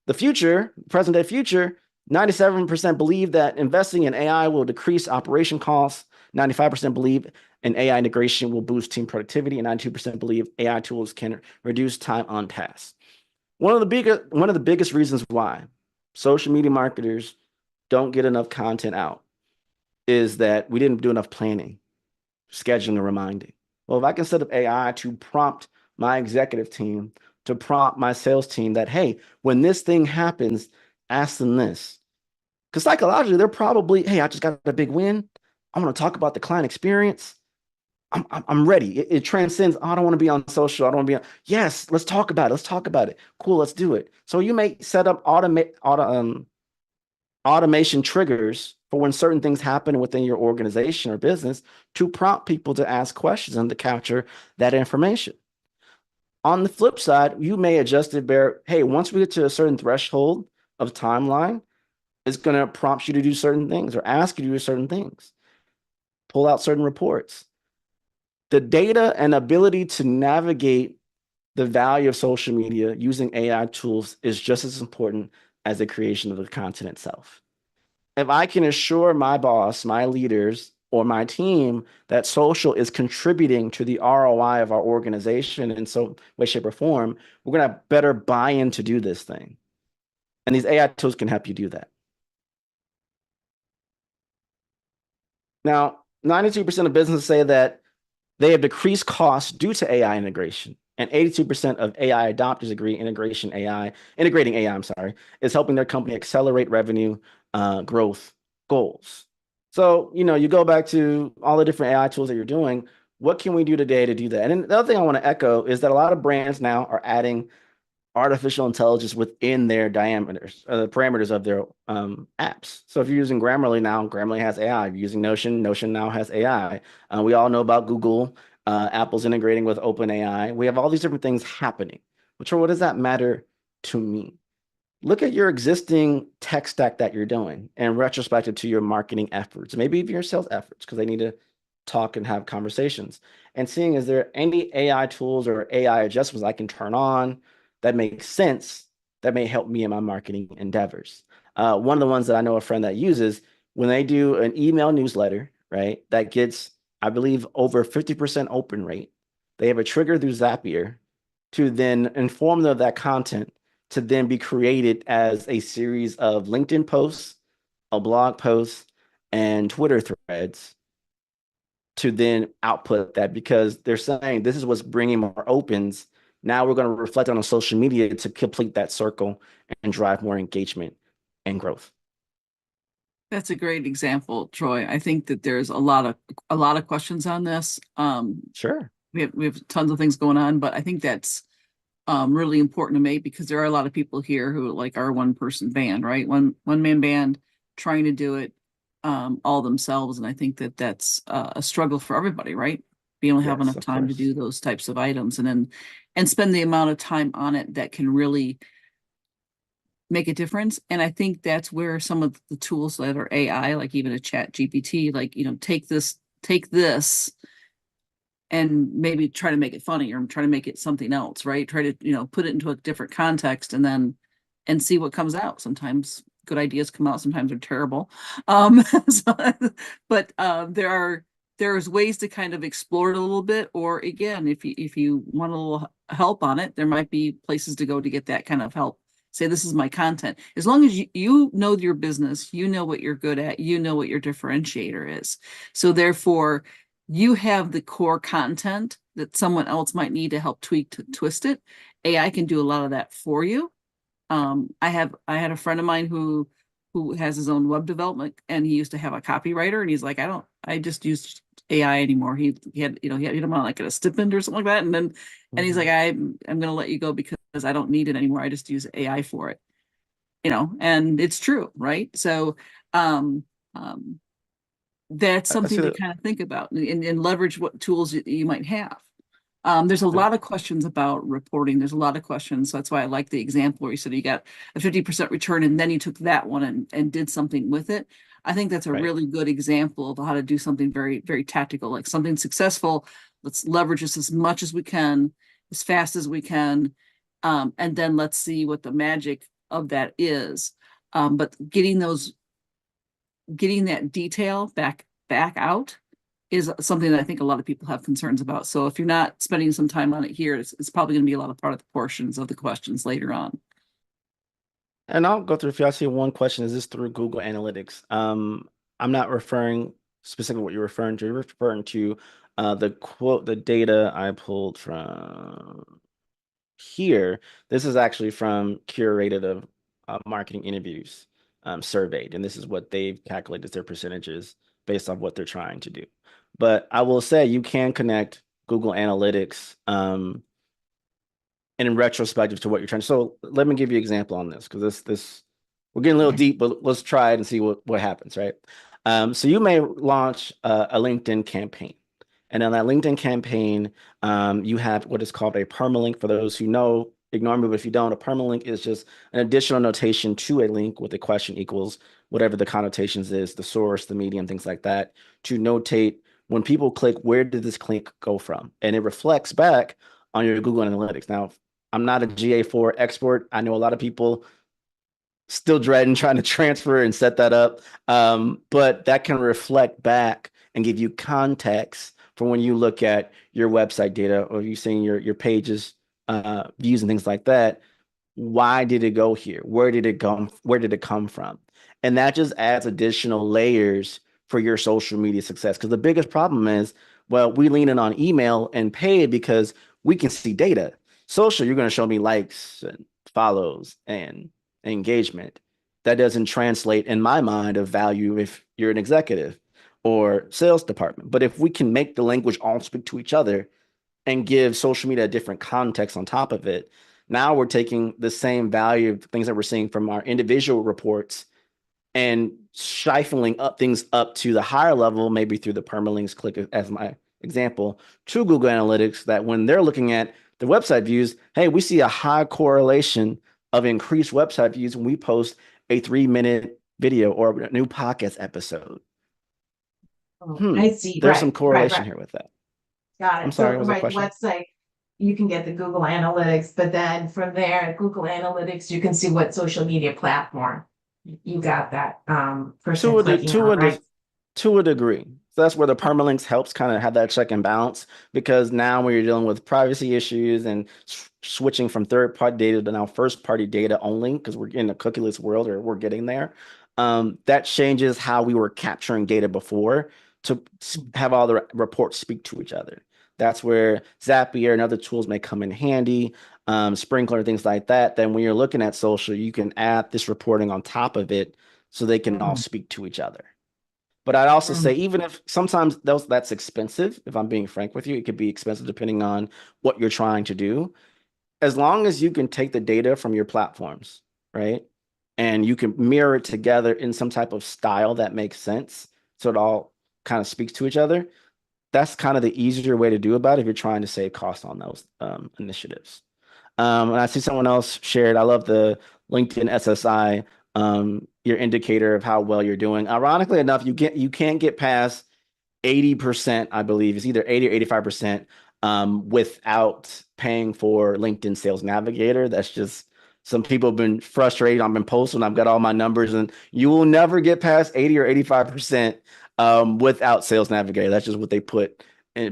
The future, present day future, 97% believe that investing in AI will decrease operation costs. 95% believe an AI integration will boost team productivity, and 92% believe AI tools can reduce time on tasks. One of the biggest reasons why social media marketers don't get enough content out is that we didn't do enough planning, scheduling, and reminding. Well, if I can set up AI to prompt my executive team, to prompt my sales team that, hey, when this thing happens, ask them this. Because psychologically, they're probably, hey, I just got a big win. I want to talk about the client experience. I'm ready. It transcends, I don't want to be on social. I don't want to be on, yes, let's talk about it. Let's talk about it. Cool, let's do it. So you may set up automation triggers for when certain things happen within your organization or business to prompt people to ask questions and to capture that information. On the flip side, you may adjust it where, hey, once we get to a certain threshold of timeline, it's going to prompt you to do certain things or ask you to do certain things, pull out certain reports. The data and ability to navigate the value of social media using AI tools is just as important as the creation of the content itself. If I can assure my boss, my leaders, or my team that social is contributing to the ROI of our organization in some way, shape, or form, we're going to have better buy-in to do this thing. And these AI tools can help you do that. Now, 92% of businesses say that they have decreased costs due to AI integration. And 82% of AI adopters agree integrating AI, is helping their company accelerate revenue growth goals. So, you go back to all the different AI tools that you're doing. What can we do today to do that? And then the other thing I want to echo is that a lot of brands now are adding artificial intelligence within their parameters of their apps. So if you're using Grammarly now, Grammarly has AI. If you're using Notion, Notion now has AI. We all know about Google. Apple's integrating with OpenAI. We have all these different things happening. Which, what does that matter to me? Look at your existing tech stack that you're doing and retrospective to your marketing efforts, maybe even your sales efforts, because they need to talk and have conversations. And seeing, is there any AI tools or AI adjustments I can turn on that make sense, that may help me in my marketing endeavors? One of the ones that I know a friend that uses, when they do an email newsletter, right, that gets, I believe, over 50% open rate, they have a trigger through Zapier to then inform them of that content to then be created as a series of LinkedIn posts, a blog post, and Twitter threads to then output that, because they're saying this is what's bringing more opens. Now we're going to reflect on social media to complete that circle and drive more engagement and growth. That's a great example, Troy. I think that there's a lot of questions on this. Sure. We have tons of things going on, but I think that's really important to me, because there are a lot of people here who like our one-person band, right? One-man band. trying to do it all themselves. And I think that that's a struggle for everybody, right? Being able to have Yes, enough of time to course. do those types of items, and spend the amount of time on it that can really make a difference. And I think that's where some of the tools that are AI, like even a chat GPT, like, take this and maybe try to make it funny, or try to make it something else, right? Try to, put it into a different context, and see what comes out. Sometimes good ideas come out, sometimes they're terrible. So, but there's ways to kind of explore it a little bit. Or again, if you want a little help on it, there might be places to go to get that kind of help. Say, this is my content. As long as you know your business, you know what you're good at, you know what your differentiator is. So therefore, you have the core content that someone else might need to help tweak to twist it. AI can do a lot of that for you. I had a friend of mine who has his own web development, and he used to have a copywriter, and he's like, I just use AI anymore. He had him on like a stipend or something like that, and he's like, I'm gonna let you go because I don't need it anymore. I just use AI for it. And it's true, right? So um that's I something see to that. kind of think about, and leverage what tools you might have. There's a Yeah. lot of questions about reporting. There's a lot of questions. So that's why I like the example where you said you got a 50% return, and then you took that one and did something with it. I think that's a Right. really good example of how to do something very, very tactical, like something successful. Let's leverage this as much as we can, as fast as we can. And then let's see what the magic of that is. But getting that detail back out is something that I think a lot of people have concerns about. So if you're not spending some time on it here, it's probably going to be a lot of part of the portions of the questions later on. And I'll go through, if y'all see one question, is this through Google Analytics? I'm not referring specifically what you're referring to. You're referring to the data I pulled from here. This is actually from curated of marketing interviews surveyed, and this is what they've calculated their percentages based on what they're trying to do. But I will say you can connect Google Analytics and in retrospective to what you're trying. So let me give you an example on this, because this we're getting a little deep, but let's try it and see what happens, right? So you may launch a LinkedIn campaign. And on that LinkedIn campaign, you have what is called a permalink. For those who know, ignore me, but if you don't, a permalink is just an additional notation to a link with a question equals whatever the connotations is, the source, the medium, things like that, to notate when people click, where did this link go from? And it reflects back on your Google Analytics. Now, I'm not a GA4 expert. I know a lot of people still dreading trying to transfer and set that up. But that can reflect back and give you context for when you look at your website data, or you seeing your pages, views and things like that. Why did it go here? Where did it go? Where did it come from? And that just adds additional layers for your social media success. Because the biggest problem is, well, we lean in on email and paid because we can see data. Social, you're going to show me likes and follows and engagement. That doesn't translate in my mind of value if you're an executive or sales department. But if we can make the language all speak to each other and give social media a different context on top of it, now we're taking the same value of things that we're seeing from our individual reports and stifling up things up to the higher level, maybe through the permalinks click as my example, to Google Analytics, that when they're looking at the website views, hey, we see a high correlation of increased website views when we post a 3-minute video or a new podcast episode. I see. There's some Right, right, correlation right. here with that. Got I'm it. sorry, So, was that a right, the question? website, you can get the Google Analytics, but then from there, Google Analytics, you can see what social media platform you got that person clicking on, right? To a degree. So that's where the permalinks helps kind of have that check and balance, because now when you're dealing with privacy issues and switching from third-party data to now first-party data only, because we're in a cookieless world, or we're getting there, that changes how we were capturing data before to have all the reports speak to each other. That's where Zapier and other tools may come in handy, Sprinkler, things like that. Then when you're looking at social, you can add this reporting on top of it so they can all Mm, speak to each other. But I'd also mm, say, even if sometimes that's expensive, if I'm being frank with you, it could be expensive depending on what you're trying to do. As long as you can take the data from your platforms, right? and you can mirror it together in some type of style that makes sense. So it all kind of speaks to each other. That's kind of the easier way to do about it if you're trying to save costs on those initiatives. And I see someone else shared, I love the LinkedIn SSI, your indicator of how well you're doing. Ironically enough, you can't get past 80%, I believe. It's either 80 or 85% without paying for LinkedIn Sales Navigator. That's just some people have been frustrated. I've been posting, I've got all my numbers, and you will never get past 80 or 85% without Sales Navigator. That's just what they put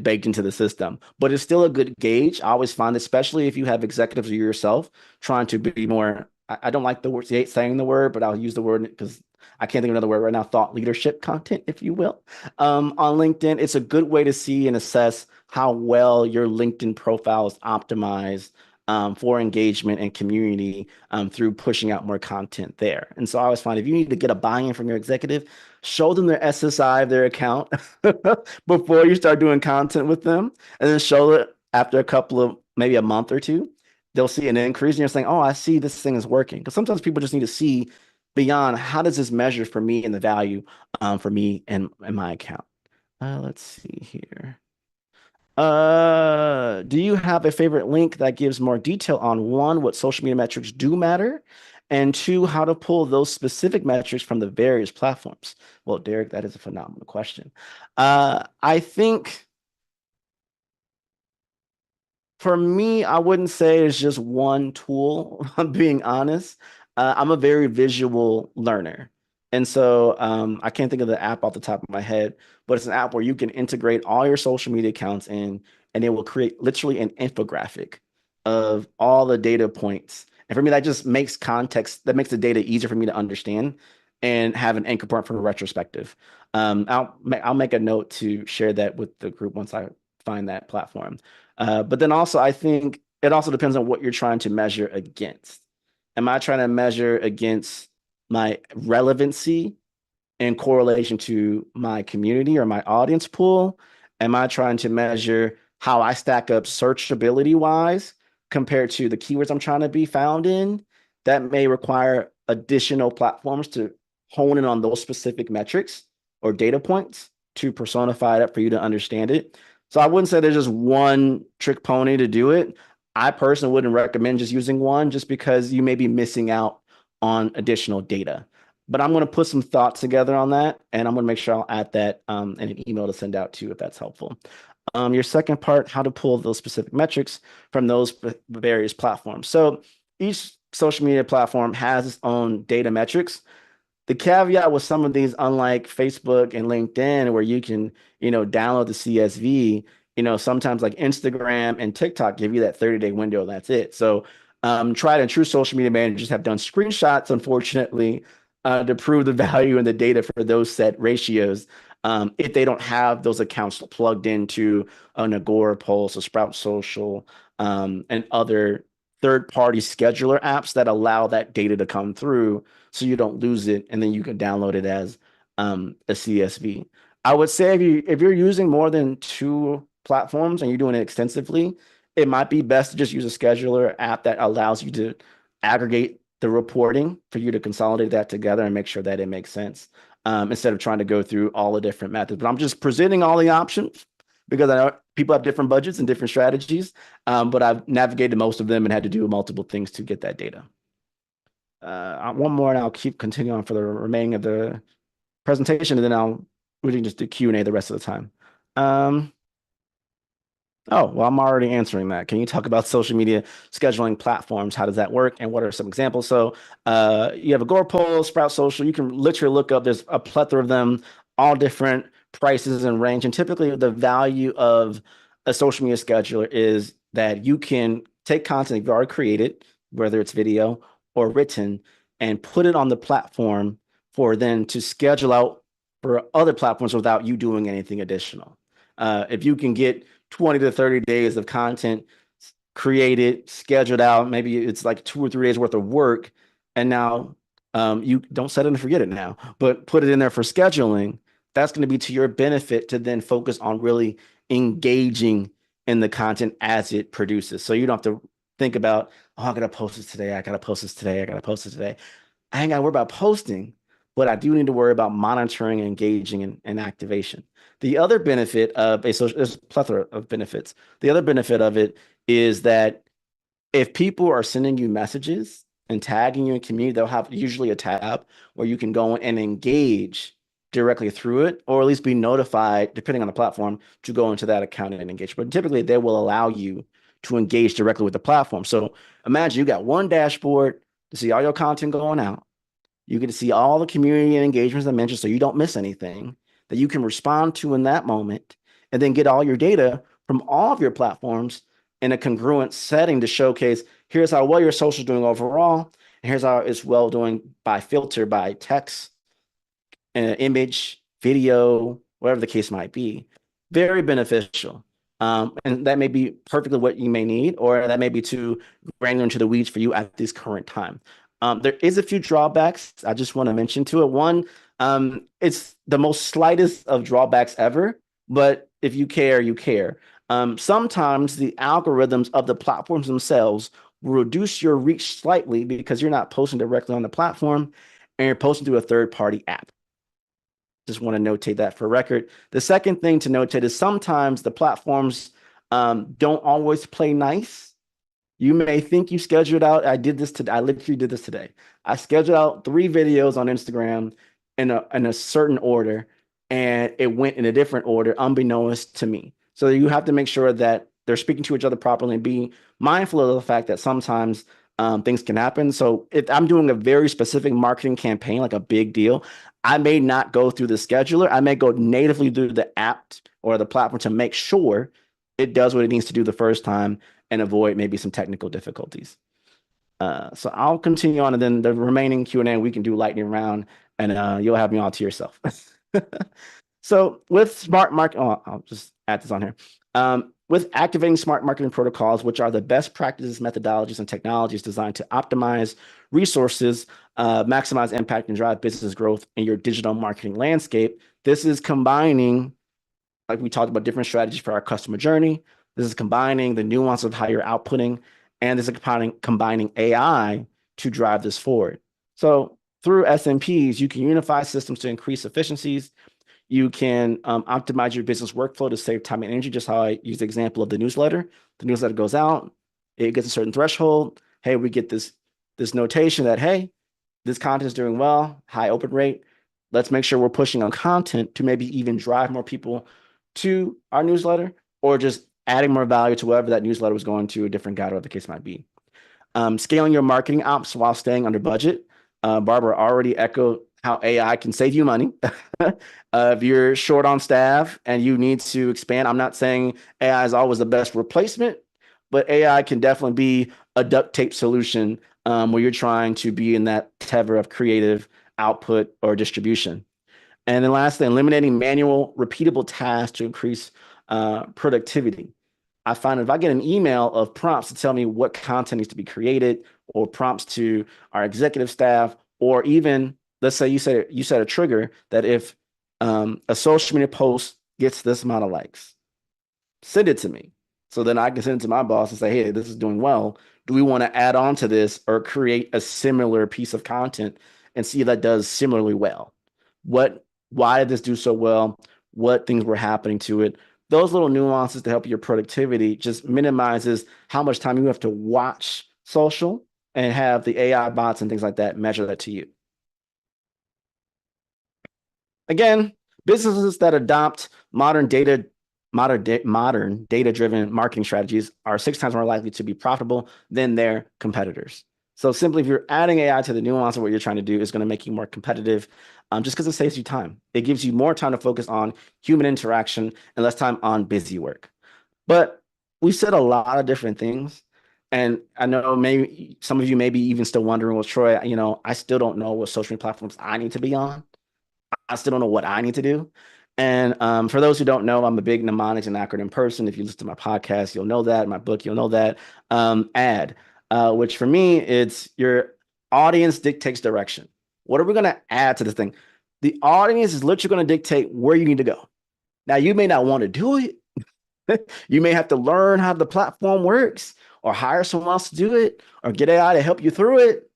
baked into the system. But it's still a good gauge. I always find, especially if you have executives or yourself trying to be more, I don't like the word saying the word, but I'll use the word because I can't think of another word right now, thought leadership content, if you will. On LinkedIn, it's a good way to see and assess how well your LinkedIn profile is optimized for engagement and community through pushing out more content there. And so I always find if you need to get a buy-in from your executive, show them their SSI of their account before you start doing content with them, and then show it after a couple of, maybe a month or two. They'll see an increase and you're saying, oh, I see this thing is working. Because sometimes people just need to see beyond how does this measure for me and the value for me and my account. Let's see here. Do you have a favorite link that gives more detail on one, what social media metrics do matter, and two, how to pull those specific metrics from the various platforms? Well, Derek, that is a phenomenal question. I think for me, I wouldn't say it's just one tool, I'm being honest. I'm a very visual learner. And so I can't think of the app off the top of my head, but it's an app where you can integrate all your social media accounts in, and it will create literally an infographic of all the data points. And for me, that just makes context, that makes the data easier for me to understand and have an anchor point for a retrospective. I'll make a note to share that with the group once I find that platform. But then also, I think it also depends on what you're trying to measure against. Am I trying to measure against my relevancy in correlation to my community or my audience pool? Am I trying to measure how I stack up searchability wise compared to the keywords I'm trying to be found in? That may require additional platforms to hone in on those specific metrics or data points to personify it up for you to understand it. So I wouldn't say there's just one trick pony to do it. I personally wouldn't recommend just using one just because you may be missing out on additional data. But I'm going to put some thoughts together on that, and I'm going to make sure I'll add that in an email to send out to you if that's helpful. Your second part, how to pull those specific metrics from those various platforms. So each social media platform has its own data metrics. The caveat with some of these, unlike Facebook and LinkedIn, where you can, download the CSV, sometimes like Instagram and TikTok give you that 30-day window, and that's it. So tried and true social media managers have done screenshots, unfortunately, to prove the value and the data for those set ratios. If they don't have those accounts plugged into an Agora Pulse, a Sprout Social, and other third-party scheduler apps that allow that data to come through so you don't lose it, and then you can download it as a CSV. I would say if you're using more than two platforms and you're doing it extensively, it might be best to just use a scheduler app that allows you to aggregate the reporting for you to consolidate that together and make sure that it makes sense instead of trying to go through all the different methods. But I'm just presenting all the options because I know people have different budgets and different strategies, but I've navigated most of them and had to do multiple things to get that data. One more, and I'll keep continuing on for the remaining of the presentation, and then we can just do Q&A the rest of the time. Oh, well, I'm already answering that. Can you talk about social media scheduling platforms? How does that work? And what are some examples? So you have Agora Pulse, Sprout Social. You can literally look up, there's a plethora of them, all different prices and range. And typically the value of a social media scheduler is that you can take content you've already created, whether it's video or written, and put it on the platform for then to schedule out for other platforms without you doing anything additional. If you can get 20 to 30 days of content created, scheduled out, maybe it's like 2 or 3 days worth of work, and now you don't set it and forget it now, but put it in there for scheduling, that's going to be to your benefit to then focus on really engaging in the content as it produces. So you don't have to think about, oh, I got to post this today, I got to post this today, I got to post this today. I ain't got to worry about posting, but I do need to worry about monitoring, engaging, and activation. The other benefit of a social, there's a plethora of benefits. The other benefit of it is that if people are sending you messages and tagging you in community, they'll have usually a tab where you can go and engage directly through it, or at least be notified, depending on the platform, to go into that account and engage. But typically, they will allow you to engage directly with the platform. So imagine you got one dashboard to see all your content going out. You get to see all the community and engagements I mentioned, so you don't miss anything that you can respond to in that moment, and then get all your data from all of your platforms in a congruent setting to showcase, here's how well your social is doing overall, and here's how it's well doing by filter, by text, image, video, whatever the case might be. Very beneficial. And that may be perfectly what you may need, or that may be too granular into the weeds for you at this current time. There is a few drawbacks I just want to mention to it. One, it's the most slightest of drawbacks ever, but if you care, you care. Sometimes the algorithms of the platforms themselves will reduce your reach slightly because you're not posting directly on the platform and you're posting through a third-party app. Just want to notate that for record. The second thing to notate is sometimes the platforms don't always play nice. You may think you scheduled out. I did this today. I literally did this today. I scheduled out 3 videos on Instagram in a certain order, and it went in a different order, unbeknownst to me. So you have to make sure that they're speaking to each other properly and be mindful of the fact that sometimes things can happen. So if I'm doing a very specific marketing campaign, like a big deal, I may not go through the scheduler. I may go natively through the app or the platform to make sure it does what it needs to do the first time and avoid maybe some technical difficulties. So I'll continue on, and then the remaining Q&A, we can do lightning round, and you'll have me all to yourself. So with smart market, I'll just add this on here. With activating smart marketing protocols, which are the best practices, methodologies, and technologies designed to optimize resources, maximize impact, and drive business growth in your digital marketing landscape. This is combining, like we talked about, different strategies for our customer journey. This is combining the nuance of how you're outputting, and this is combining AI to drive this forward. So through SMPs, you can unify systems to increase efficiencies. You can optimize your business workflow to save time and energy, just how I use the example of the newsletter. The newsletter goes out, it gets a certain threshold. Hey, we get this notation that, hey, this content is doing well, high open rate. Let's make sure we're pushing on content to maybe even drive more people to our newsletter, or just adding more value to whatever that newsletter was going to, a different guide, or whatever the case might be. Scaling your marketing ops while staying under budget. Barbara already echoed how AI can save you money. If you're short on staff and you need to expand, I'm not saying AI is always the best replacement, but AI can definitely be a duct tape solution where you're trying to be in that tether of creative output or distribution. And then lastly, eliminating manual, repeatable tasks to increase productivity. I find if I get an email of prompts to tell me what content needs to be created, or prompts to our executive staff, or even, let's say you said a trigger that if a social media post gets this amount of likes, send it to me. So then I can send it to my boss and say, hey, this is doing well. Do we want to add on to this or create a similar piece of content and see if that does similarly well? Why did this do so well? What things were happening to it? Those little nuances to help your productivity just minimizes how much time you have to watch social, and have the AI bots and things like that measure that to you. Again, businesses that adopt modern data-driven marketing strategies are 6 times more likely to be profitable than their competitors. So simply, if you're adding AI to the nuance of what you're trying to do, is going to make you more competitive, just because it saves you time. It gives you more time to focus on human interaction and less time on busy work. But we said a lot of different things. And I know maybe some of you may be even still wondering, well, Troy, I still don't know what social media platforms I need to be on. I still don't know what I need to do. And for those who don't know, I'm a big mnemonics and acronym person. If you listen to my podcast, you'll know that. My book, you'll know that. ADD, which for me, it's your audience dictates direction. What are we going to add to this thing? The audience is literally going to dictate where you need to go. Now, you may not want to do it. You may have to learn how the platform works, or hire someone else to do it, or get AI to help you through it.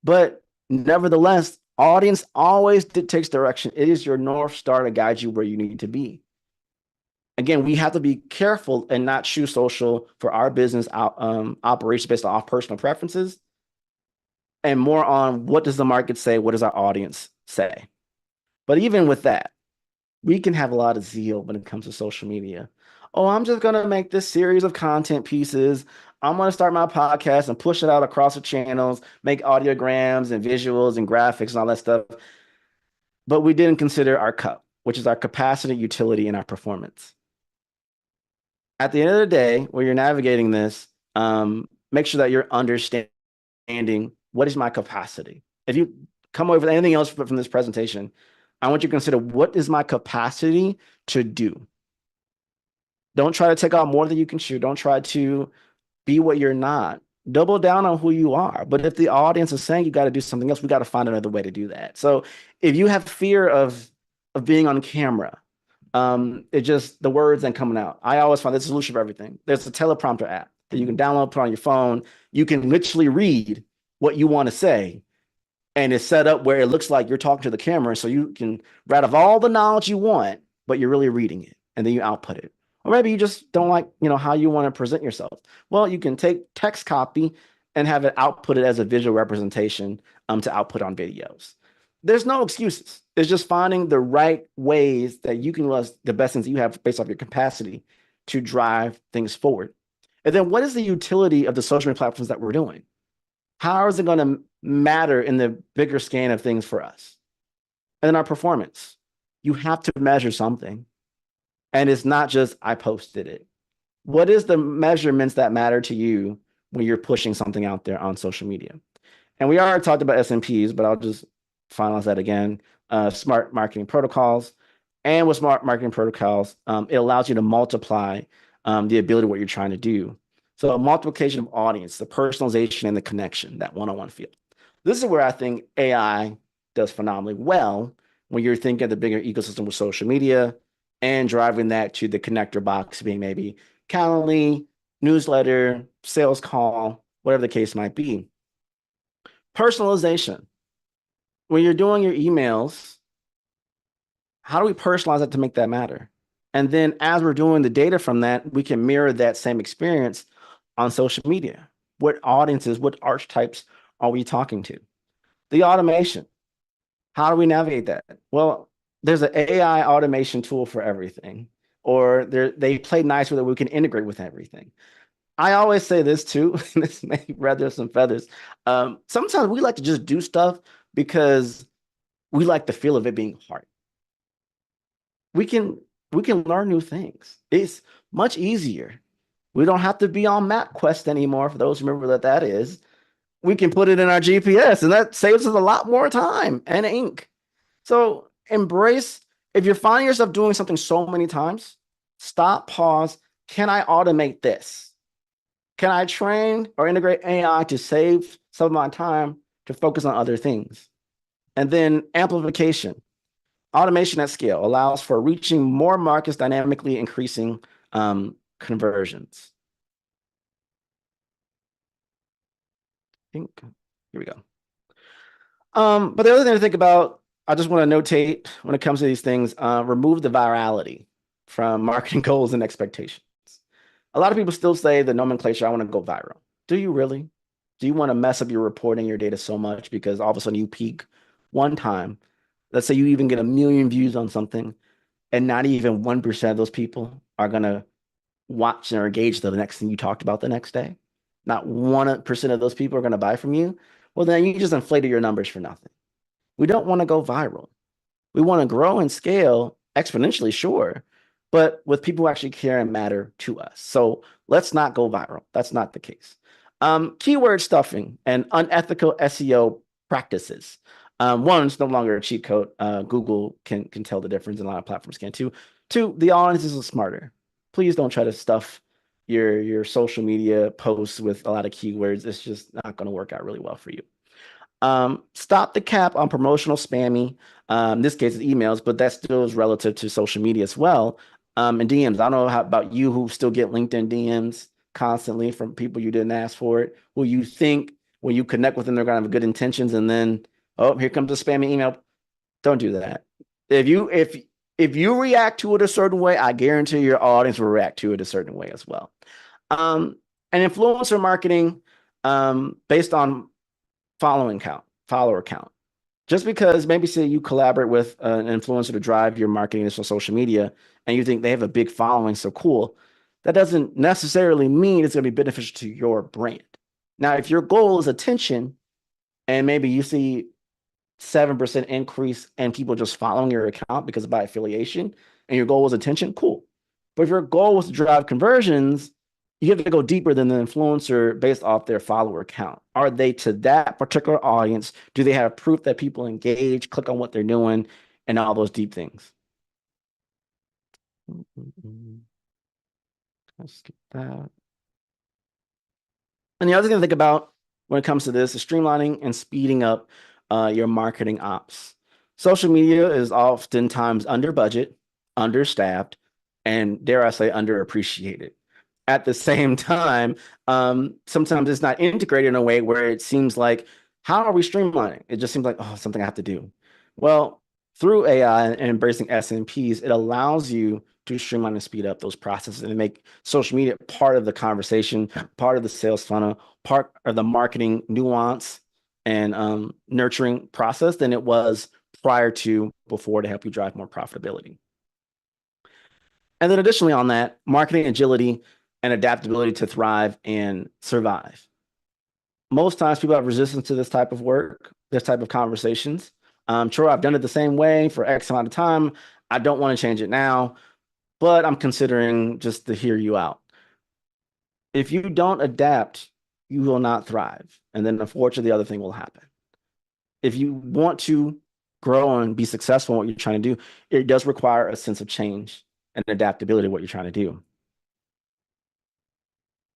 But Nevertheless, audience always dictates direction. It is your North Star to guide you where you need to be. Again, we have to be careful and not choose social for our business operations based on our personal preferences, and more on what does the market say, what does our audience say. But even with that, we can have a lot of zeal when it comes to social media. Oh, I'm just going to make this series of content pieces. I'm going to start my podcast and push it out across the channels, make audiograms and visuals and graphics and all that stuff. But we didn't consider our cup, which is our capacity, utility, and our performance. At the end of the day, when you're navigating this, make sure that you're understanding what is my capacity. If you come away with anything else from this presentation, I want you to consider what is my capacity to do. Don't try to take out more than you can chew. Don't try to be what you're not. Double down on who you are. But if the audience is saying you got to do something else, we got to find another way to do that. So if you have fear of being on camera, it just, the words ain't coming out. I always find the solution for everything. There's a teleprompter app that you can download, put on your phone. You can literally read what you want to say. And it's set up where it looks like you're talking to the camera. So you can write off all the knowledge you want, but you're really reading it. And then you output it. Or maybe you just don't like, how you want to present yourself. Well, you can take text copy and have it outputted as a visual representation to output on videos. There's no excuses. It's just finding the right ways that you can use the best things you have based off your capacity to drive things forward. And then what is the utility of the social media platforms that we're doing? How is it going to matter in the bigger scan of things for us? And then our performance. You have to measure something. And it's not just, I posted it. What is the measurements that matter to you when you're pushing something out there on social media? And we already talked about SMPs, but I'll just finalize that again. Smart marketing protocols. And with smart marketing protocols, it allows you to multiply the ability of what you're trying to do. So a multiplication of audience, the personalization and the connection, that one-on-one feel. This is where I think AI does phenomenally well when you're thinking of the bigger ecosystem with social media and driving that to the connector box being maybe Calendly, newsletter, sales call, whatever the case might be. Personalization. When you're doing your emails, how do we personalize it to make that matter? And then as we're doing the data from that, we can mirror that same experience on social media. What audiences, what archetypes are we talking to? The automation. How do we navigate that? Well, there's an AI automation tool for everything, or they play nice with it. We can integrate with everything. I always say this too, this may rather some feathers. Sometimes we like to just do stuff because we like the feel of it being hard. We can learn new things. It's much easier. We don't have to be on MapQuest anymore. For those who remember what that is, we can put it in our GPS, and that saves us a lot more time and ink. So embrace, if you're finding yourself doing something so many times, stop, pause. Can I automate this? Can I train or integrate AI to save some of my time to focus on other things? And then amplification. Automation at scale allows for reaching more markets, dynamically increasing conversions. Here we go. But the other thing to think about, I just want to notate when it comes to these things, remove the virality from marketing goals and expectations. A lot of people still say the nomenclature, I want to go viral. Do you really? Do you want to mess up your reporting, your data so much because all of a sudden you peak one time? Let's say you even get 1 million views on something and not even 1% of those people are going to watch or engage the next thing you talked about the next day. Not 1% of those people are going to buy from you. Well, then you just inflated your numbers for nothing. We don't want to go viral. We want to grow and scale exponentially, sure, but with people who actually care and matter to us. So let's not go viral. That's not the case. Keyword stuffing and unethical SEO practices. One, it's no longer a cheat code. Google can tell the difference, and a lot of platforms can too. Two, the audience is smarter. Please don't try to stuff your social media posts with a lot of keywords. It's just not going to work out really well for you. Stop the cap on promotional spammy. In this case, it's emails, but that still is relative to social media as well. And DMs. I don't know about you who still get LinkedIn DMs constantly from people you didn't ask for it, who you think when you connect with them, they're going to have good intentions, and then Oh, here comes a spammy email. Don't do that. If you react to it a certain way, I guarantee your audience will react to it a certain way as well. And influencer marketing, based on follower count. Just because maybe say you collaborate with an influencer to drive your marketing on social media and you think they have a big following, so cool, that doesn't necessarily mean it's going to be beneficial to your brand. Now, if your goal is attention and maybe you see 7% increase in people just following your account because by affiliation and your goal was attention, cool. But if your goal was to drive conversions, you have to go deeper than the influencer based off their follower count. Are they to that particular audience? Do they have proof that people engage, click on what they're doing, and all those deep things? Let's skip that. And the other thing to think about when it comes to this is streamlining and speeding up your marketing ops. Social media is oftentimes under budget, understaffed, and dare I say, underappreciated. At the same time, sometimes it's not integrated in a way where it seems like, how are we streamlining? It just seems like, oh, something I have to do. Well, through AI and embracing SNPs, it allows you to streamline and speed up those processes and make social media part of the conversation, part of the sales funnel, part of the marketing nuance and nurturing process than it was before to help you drive more profitability. And then additionally on that, marketing agility and adaptability to thrive and survive. Most times people have resistance to this type of work, this type of conversations. Sure, I've done it the same way for X amount of time. I don't want to change it now, but I'm considering just to hear you out. If you don't adapt, you will not thrive. And then unfortunately, the other thing will happen. If you want to grow and be successful in what you're trying to do, it does require a sense of change and adaptability to what you're trying to do.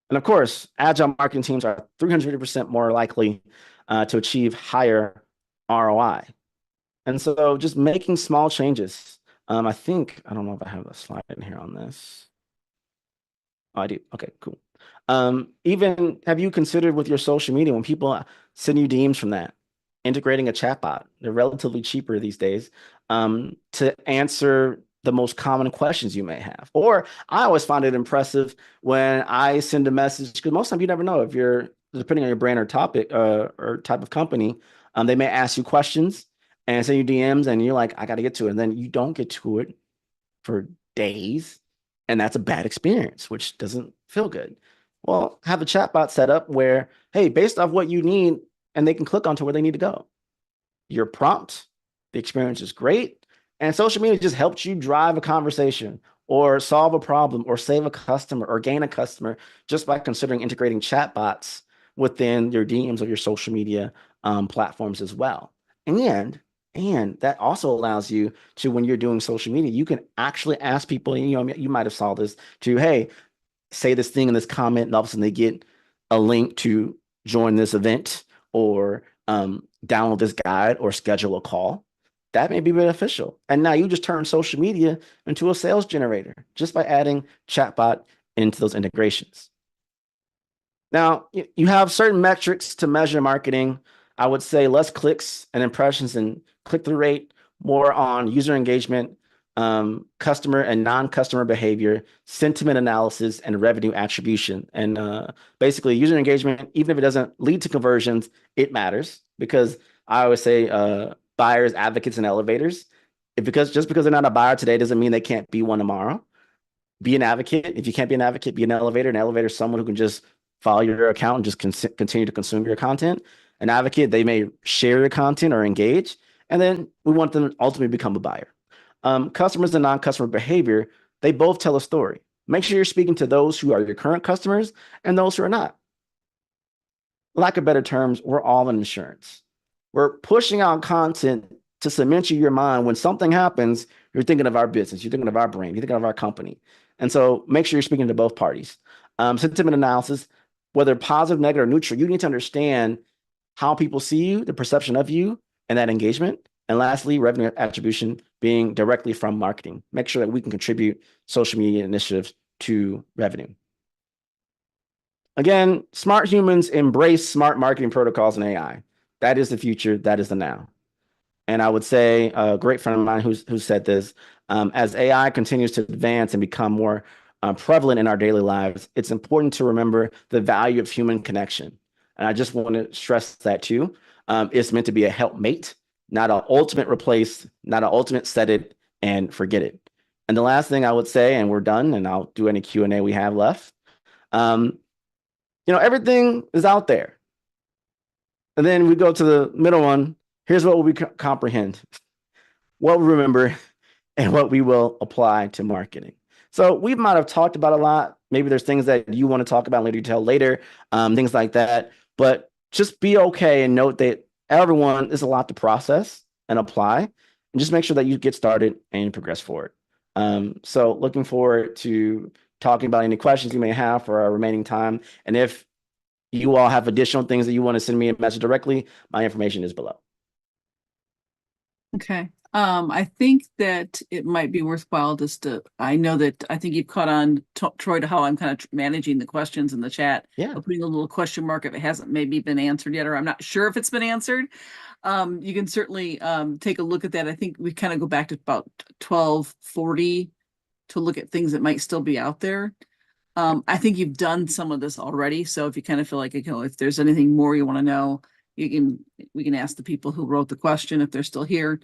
And of course, agile marketing teams are 350% more likely to achieve higher ROI. And so just making small changes. I don't know if I have a slide in here on this. Oh, I do. Okay, cool. Even have you considered with your social media when people send you DMs from that, integrating a chatbot? They're relatively cheaper these days to answer the most common questions you may have. Or I always find it impressive when I send a message, because most of the time you never know if you're, depending on your brand or topic or type of company, they may ask you questions and send you DMs and you're like, I got to get to it. And then you don't get to it for days. And that's a bad experience, which doesn't feel good. Well, have a chatbot set up where, hey, based off what you need, and they can click onto where they need to go. Your prompt, the experience is great. And social media just helps you drive a conversation or solve a problem or save a customer or gain a customer just by considering integrating chatbots within your DMs or your social media platforms as well. And that also allows you to, when you're doing social media, you can actually ask people, you might have saw this, to, hey, say this thing in this comment, and all of a sudden they get a link to join this event or download this guide or schedule a call. That may be beneficial. And now you just turn social media into a sales generator just by adding chatbot into those integrations. Now, you have certain metrics to measure marketing. I would say less clicks and impressions and click-through rate, more on user engagement, customer and non-customer behavior, sentiment analysis, and revenue attribution. And basically, user engagement, even if it doesn't lead to conversions, it matters, because I always say buyers, advocates, and elevators. Just because they're not a buyer today doesn't mean they can't be one tomorrow. Be an advocate. If you can't be an advocate, be an elevator. An elevator is someone who can just follow your account and just continue to consume your content. An advocate, they may share your content or engage, and then we want them to ultimately become a buyer. Customers and non-customer behavior, they both tell a story. Make sure you're speaking to those who are your current customers and those who are not. Lack of better terms, we're all in insurance. We're pushing out content to cement you your mind. When something happens, you're thinking of our business, you're thinking of our brand, you're thinking of our company. And so make sure you're speaking to both parties. Sentiment analysis, whether positive, negative, or neutral, you need to understand how people see you, the perception of you, and that engagement. And lastly, revenue attribution, being directly from marketing. Make sure that we can contribute social media initiatives to revenue. Again, smart humans embrace smart marketing protocols and AI. That is the future. That is the now. And I would say a great friend of mine who said this, as AI continues to advance and become more prevalent in our daily lives, it's important to remember the value of human connection. And I just want to stress that too. It's meant to be a helpmate, not an ultimate replace, not an ultimate set it and forget it. And the last thing I would say, and we're done, and I'll do any Q&A we have left. Everything is out there. And then we go to the middle one. Here's what we comprehend, what we remember, and what we will apply to marketing. So we might have talked about a lot. Maybe there's things that you want to talk about in later detail later, things like that. But just be okay and note that everyone is a lot to process and apply, and just make sure that you get started and progress forward. So looking forward to talking about any questions you may have for our remaining time. And if you all have additional things that you want to send me a message directly, my information is below. Okay. I think that it might be worthwhile I think you've caught on, Troy, to how I'm kind of managing the questions in the chat. Yeah. Putting a little question mark if it hasn't maybe been answered yet, or I'm not sure if it's been answered. You can certainly take a look at that. I think we kind of go back to about 1240 to look at things that might still be out there. I think you've done some of this already. So if you kind of feel like, if there's anything more you want to know, we can ask the people who wrote the question if they're still here.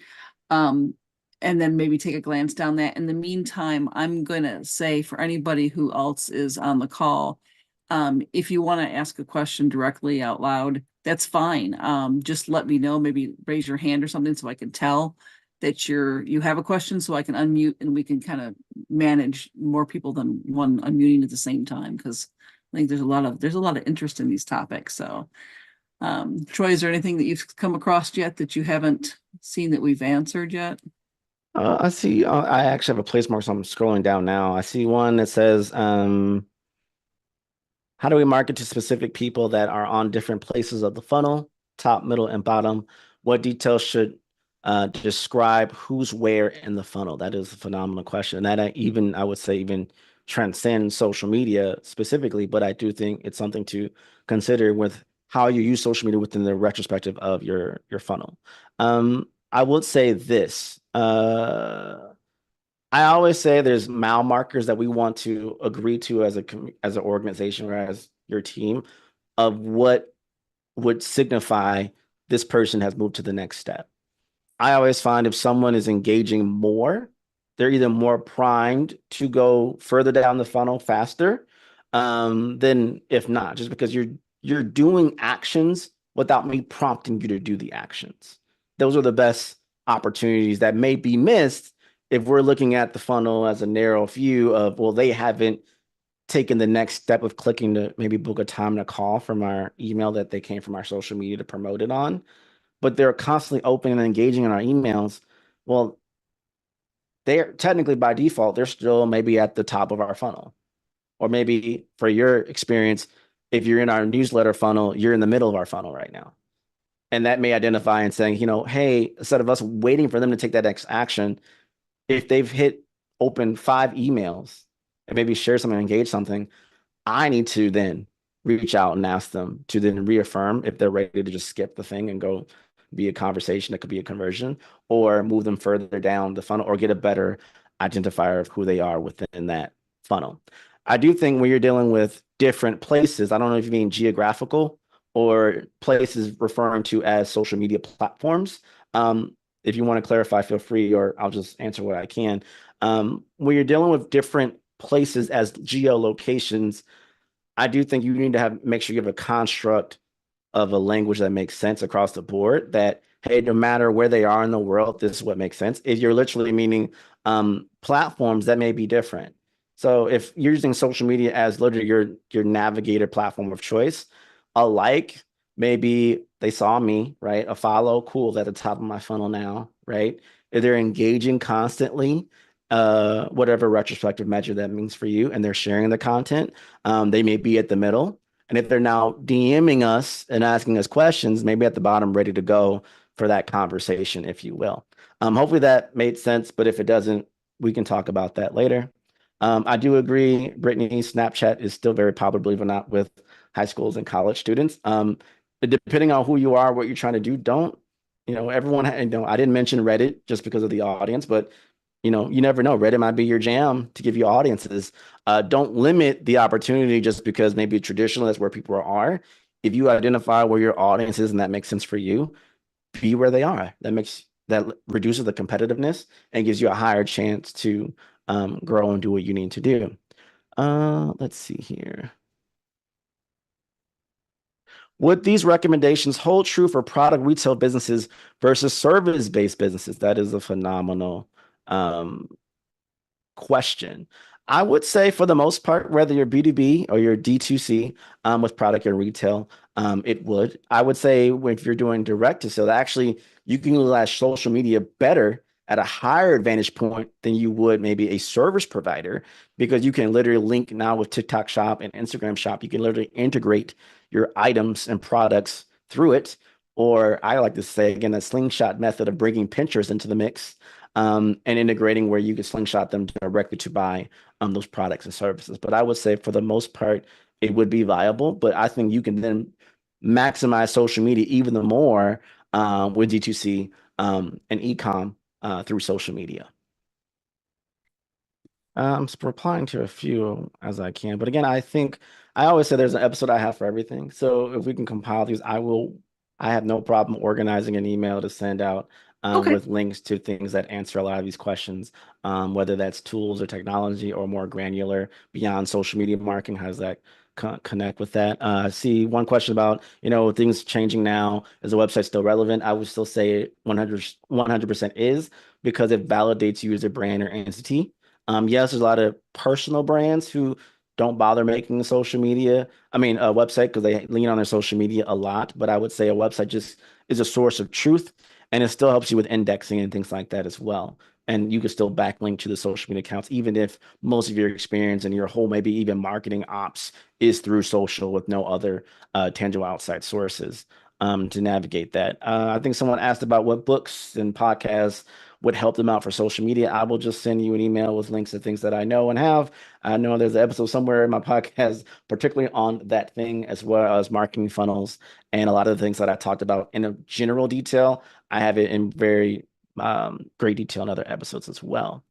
And then maybe take a glance down that. In the meantime, I'm going to say for anybody who else is on the call, if you want to ask a question directly out loud, that's fine. Just let me know, maybe raise your hand or something so I can tell that you have a question, so I can unmute and we can kind of manage more people than one unmuting at the same time. Because I think there's a lot of interest in these topics. So Troy, is there anything that you've come across yet that you haven't seen that we've answered yet? I see. I actually have a place mark, so I'm scrolling down now. I see one that says, how do we market to specific people that are on different places of the funnel, top, middle, and bottom? What details should describe who's where in the funnel? That is a phenomenal question. And that I would say, even transcends social media specifically, but I do think it's something to consider with how you use social media within the retrospective of your funnel. I would say this. I always say there's mile markers that we want to agree to as an organization or as your team of what would signify this person has moved to the next step. I always find if someone is engaging more, they're either more primed to go further down the funnel faster than if not, just because you're doing actions without me prompting you to do the actions. Those are the best opportunities that may be missed if we're looking at the funnel as a narrow view of, well, they haven't taken the next step of clicking to maybe book a time to call from our email that they came from our social media to promote it on, but they're constantly open and engaging in our emails. Well, they're technically by default, they're still maybe at the top of our funnel. Or maybe for your experience, if you're in our newsletter funnel, you're in the middle of our funnel right now. And that may identify and saying, hey, instead of us waiting for them to take that next action, if they've hit open 5 emails and maybe share something, engage something, I need to then reach out and ask them to then reaffirm if they're ready to just skip the thing and go be a conversation that could be a conversion, or move them further down the funnel, or get a better identifier of who they are within that funnel. I do think when you're dealing with different places, I don't know if you mean geographical or places referring to as social media platforms. If you want to clarify, feel free, or I'll just answer what I can. When you're dealing with different places as geolocations, I do think you need to make sure you have a construct of a language that makes sense across the board, that, hey, no matter where they are in the world, this is what makes sense. If you're literally meaning platforms, that may be different. So if you're using social media as literally your navigator platform of choice, a like, maybe they saw me, right? A follow, cool, at the top of my funnel now, right? If they're engaging constantly, whatever retrospective measure that means for you, and they're sharing the content, they may be at the middle. And if they're now DMing us and asking us questions, maybe at the bottom, ready to go for that conversation, if you will. Hopefully that made sense, but if it doesn't, we can talk about that later. I do agree, Brittany, Snapchat is still very popular, believe it or not, with high schools and college students. Depending on who you are, what you're trying to do, don't everyone, I didn't mention Reddit just because of the audience, but you never know. Reddit might be your jam to give you audiences. Don't limit the opportunity just because maybe traditional, that's where people are. If you identify where your audience is and that makes sense for you, be where they are. That reduces the competitiveness and gives you a higher chance to grow and do what you need to do. Let's see here. Would these recommendations hold true for product retail businesses versus service-based businesses? That is a phenomenal question. I would say for the most part, whether you're B2B or you're D2C with product and retail, it would. I would say if you're doing direct to sale, actually you can utilize social media better at a higher advantage point than you would maybe a service provider, because you can literally link now with TikTok Shop and Instagram Shop. You can literally integrate your items and products through it. Or I like to say, again, that slingshot method of bringing Pinterest into the mix and integrating where you can slingshot them directly to buy those products and services. But I would say for the most part, it would be viable. But I think you can then maximize social media even more with D2C and e-com through social media. I'm replying to a few as I can. But again, I think I always say there's an episode I have for everything. So if we can compile these, I have no problem organizing an email to send out with links to things that answer a lot of these questions, whether that's tools or technology or more granular beyond social media marketing. How does that connect with that? I see one question about, things changing now. Is the website still relevant? I would still say 100% is, because it validates you as a brand or entity. Yes, there's a lot of personal brands who don't bother making a social media. I mean, a website, because they lean on their social media a lot. But I would say a website just is a source of truth, and it still helps you with indexing and things like that as well. And you can still backlink to the social media accounts, even if most of your experience and your whole maybe even marketing ops is through social with no other tangible outside sources to navigate that. I think someone asked about what books and podcasts would help them out for social media. I will just send you an email with links to things that I know and have. I know there's an episode somewhere in my podcast, particularly on that thing, as well as marketing funnels and a lot of the things that I talked about in a general detail. I have it in very great detail in other episodes as well.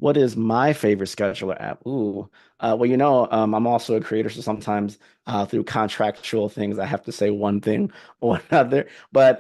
What is my favorite scheduler app? Ooh, well, I'm also a creator, so sometimes through contractual things, I have to say one thing or another. But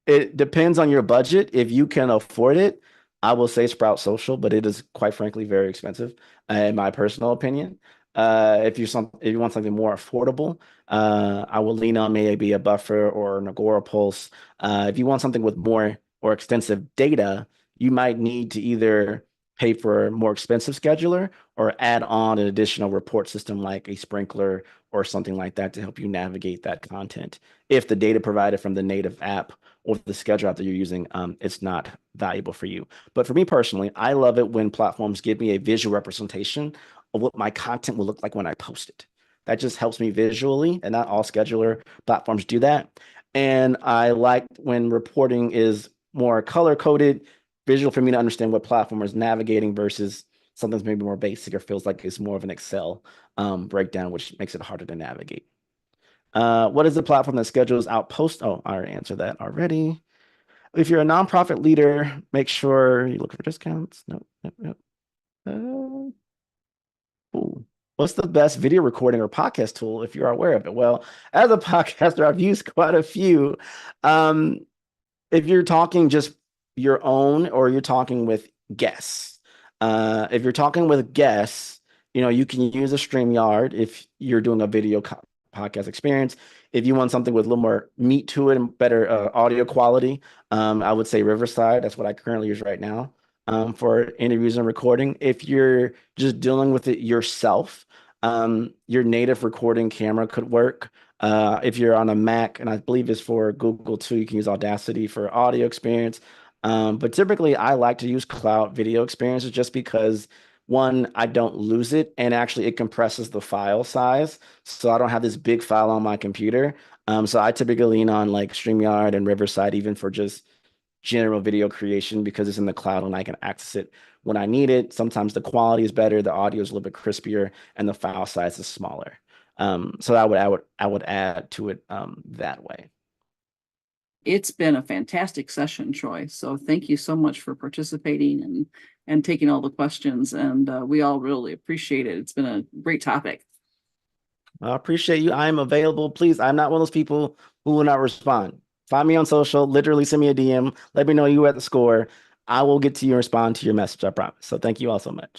it depends on your budget. If you can afford it, I will say Sprout Social, but it is quite frankly very expensive, in my personal opinion. If you want something more affordable, I will lean on maybe a Buffer or an Agora Pulse. If you want something with more or extensive data, you might need to either pay for a more expensive scheduler or add on an additional report system like a Sprinkler or something like that to help you navigate that content. If the data provided from the native app or the schedule app that you're using, it's not valuable for you. But for me personally, I love it when platforms give me a visual representation of what my content will look like when I post it. That just helps me visually, and not all scheduler platforms do that. And I like when reporting is more color coded, visual, for me to understand what platform is navigating versus something's maybe more basic or feels like it's more of an Excel breakdown, which makes it harder to navigate. What is the platform that schedules out post? Oh, I already answered that already. If you're a nonprofit leader, make sure you look for discounts. No, no, no. Ooh. What's the best video recording or podcast tool if you're aware of it? Well, as a podcaster, I've used quite a few. If you're talking just your own or you're talking with guests, if you're talking with guests, you can use a StreamYard if you're doing a video podcast experience. If you want something with a little more meat to it and better audio quality, I would say Riverside. That's what I currently use right now for interviews and recording. If you're just dealing with it yourself, your native recording camera could work. If you're on a Mac, and I believe it's for Google too, you can use Audacity for audio experience. But typically, I like to use cloud video experiences just because, one, I don't lose it, and actually it compresses the file size, so I don't have this big file on my computer. So I typically lean on like StreamYard and Riverside even for just general video creation because it's in the cloud and I can access it when I need it. Sometimes the quality is better, the audio is a little bit crispier, and the file size is smaller. So I would add to it that way. It's been a fantastic session, Troy. So thank you so much for participating and taking all the questions. And we all really appreciate it. It's been a great topic. I appreciate you. I'm available. Please, I'm not one of those people who will not respond. Find me on social, literally send me a DM. Let me know you at the score. I will get to you and respond to your message, I promise. So thank you all so much.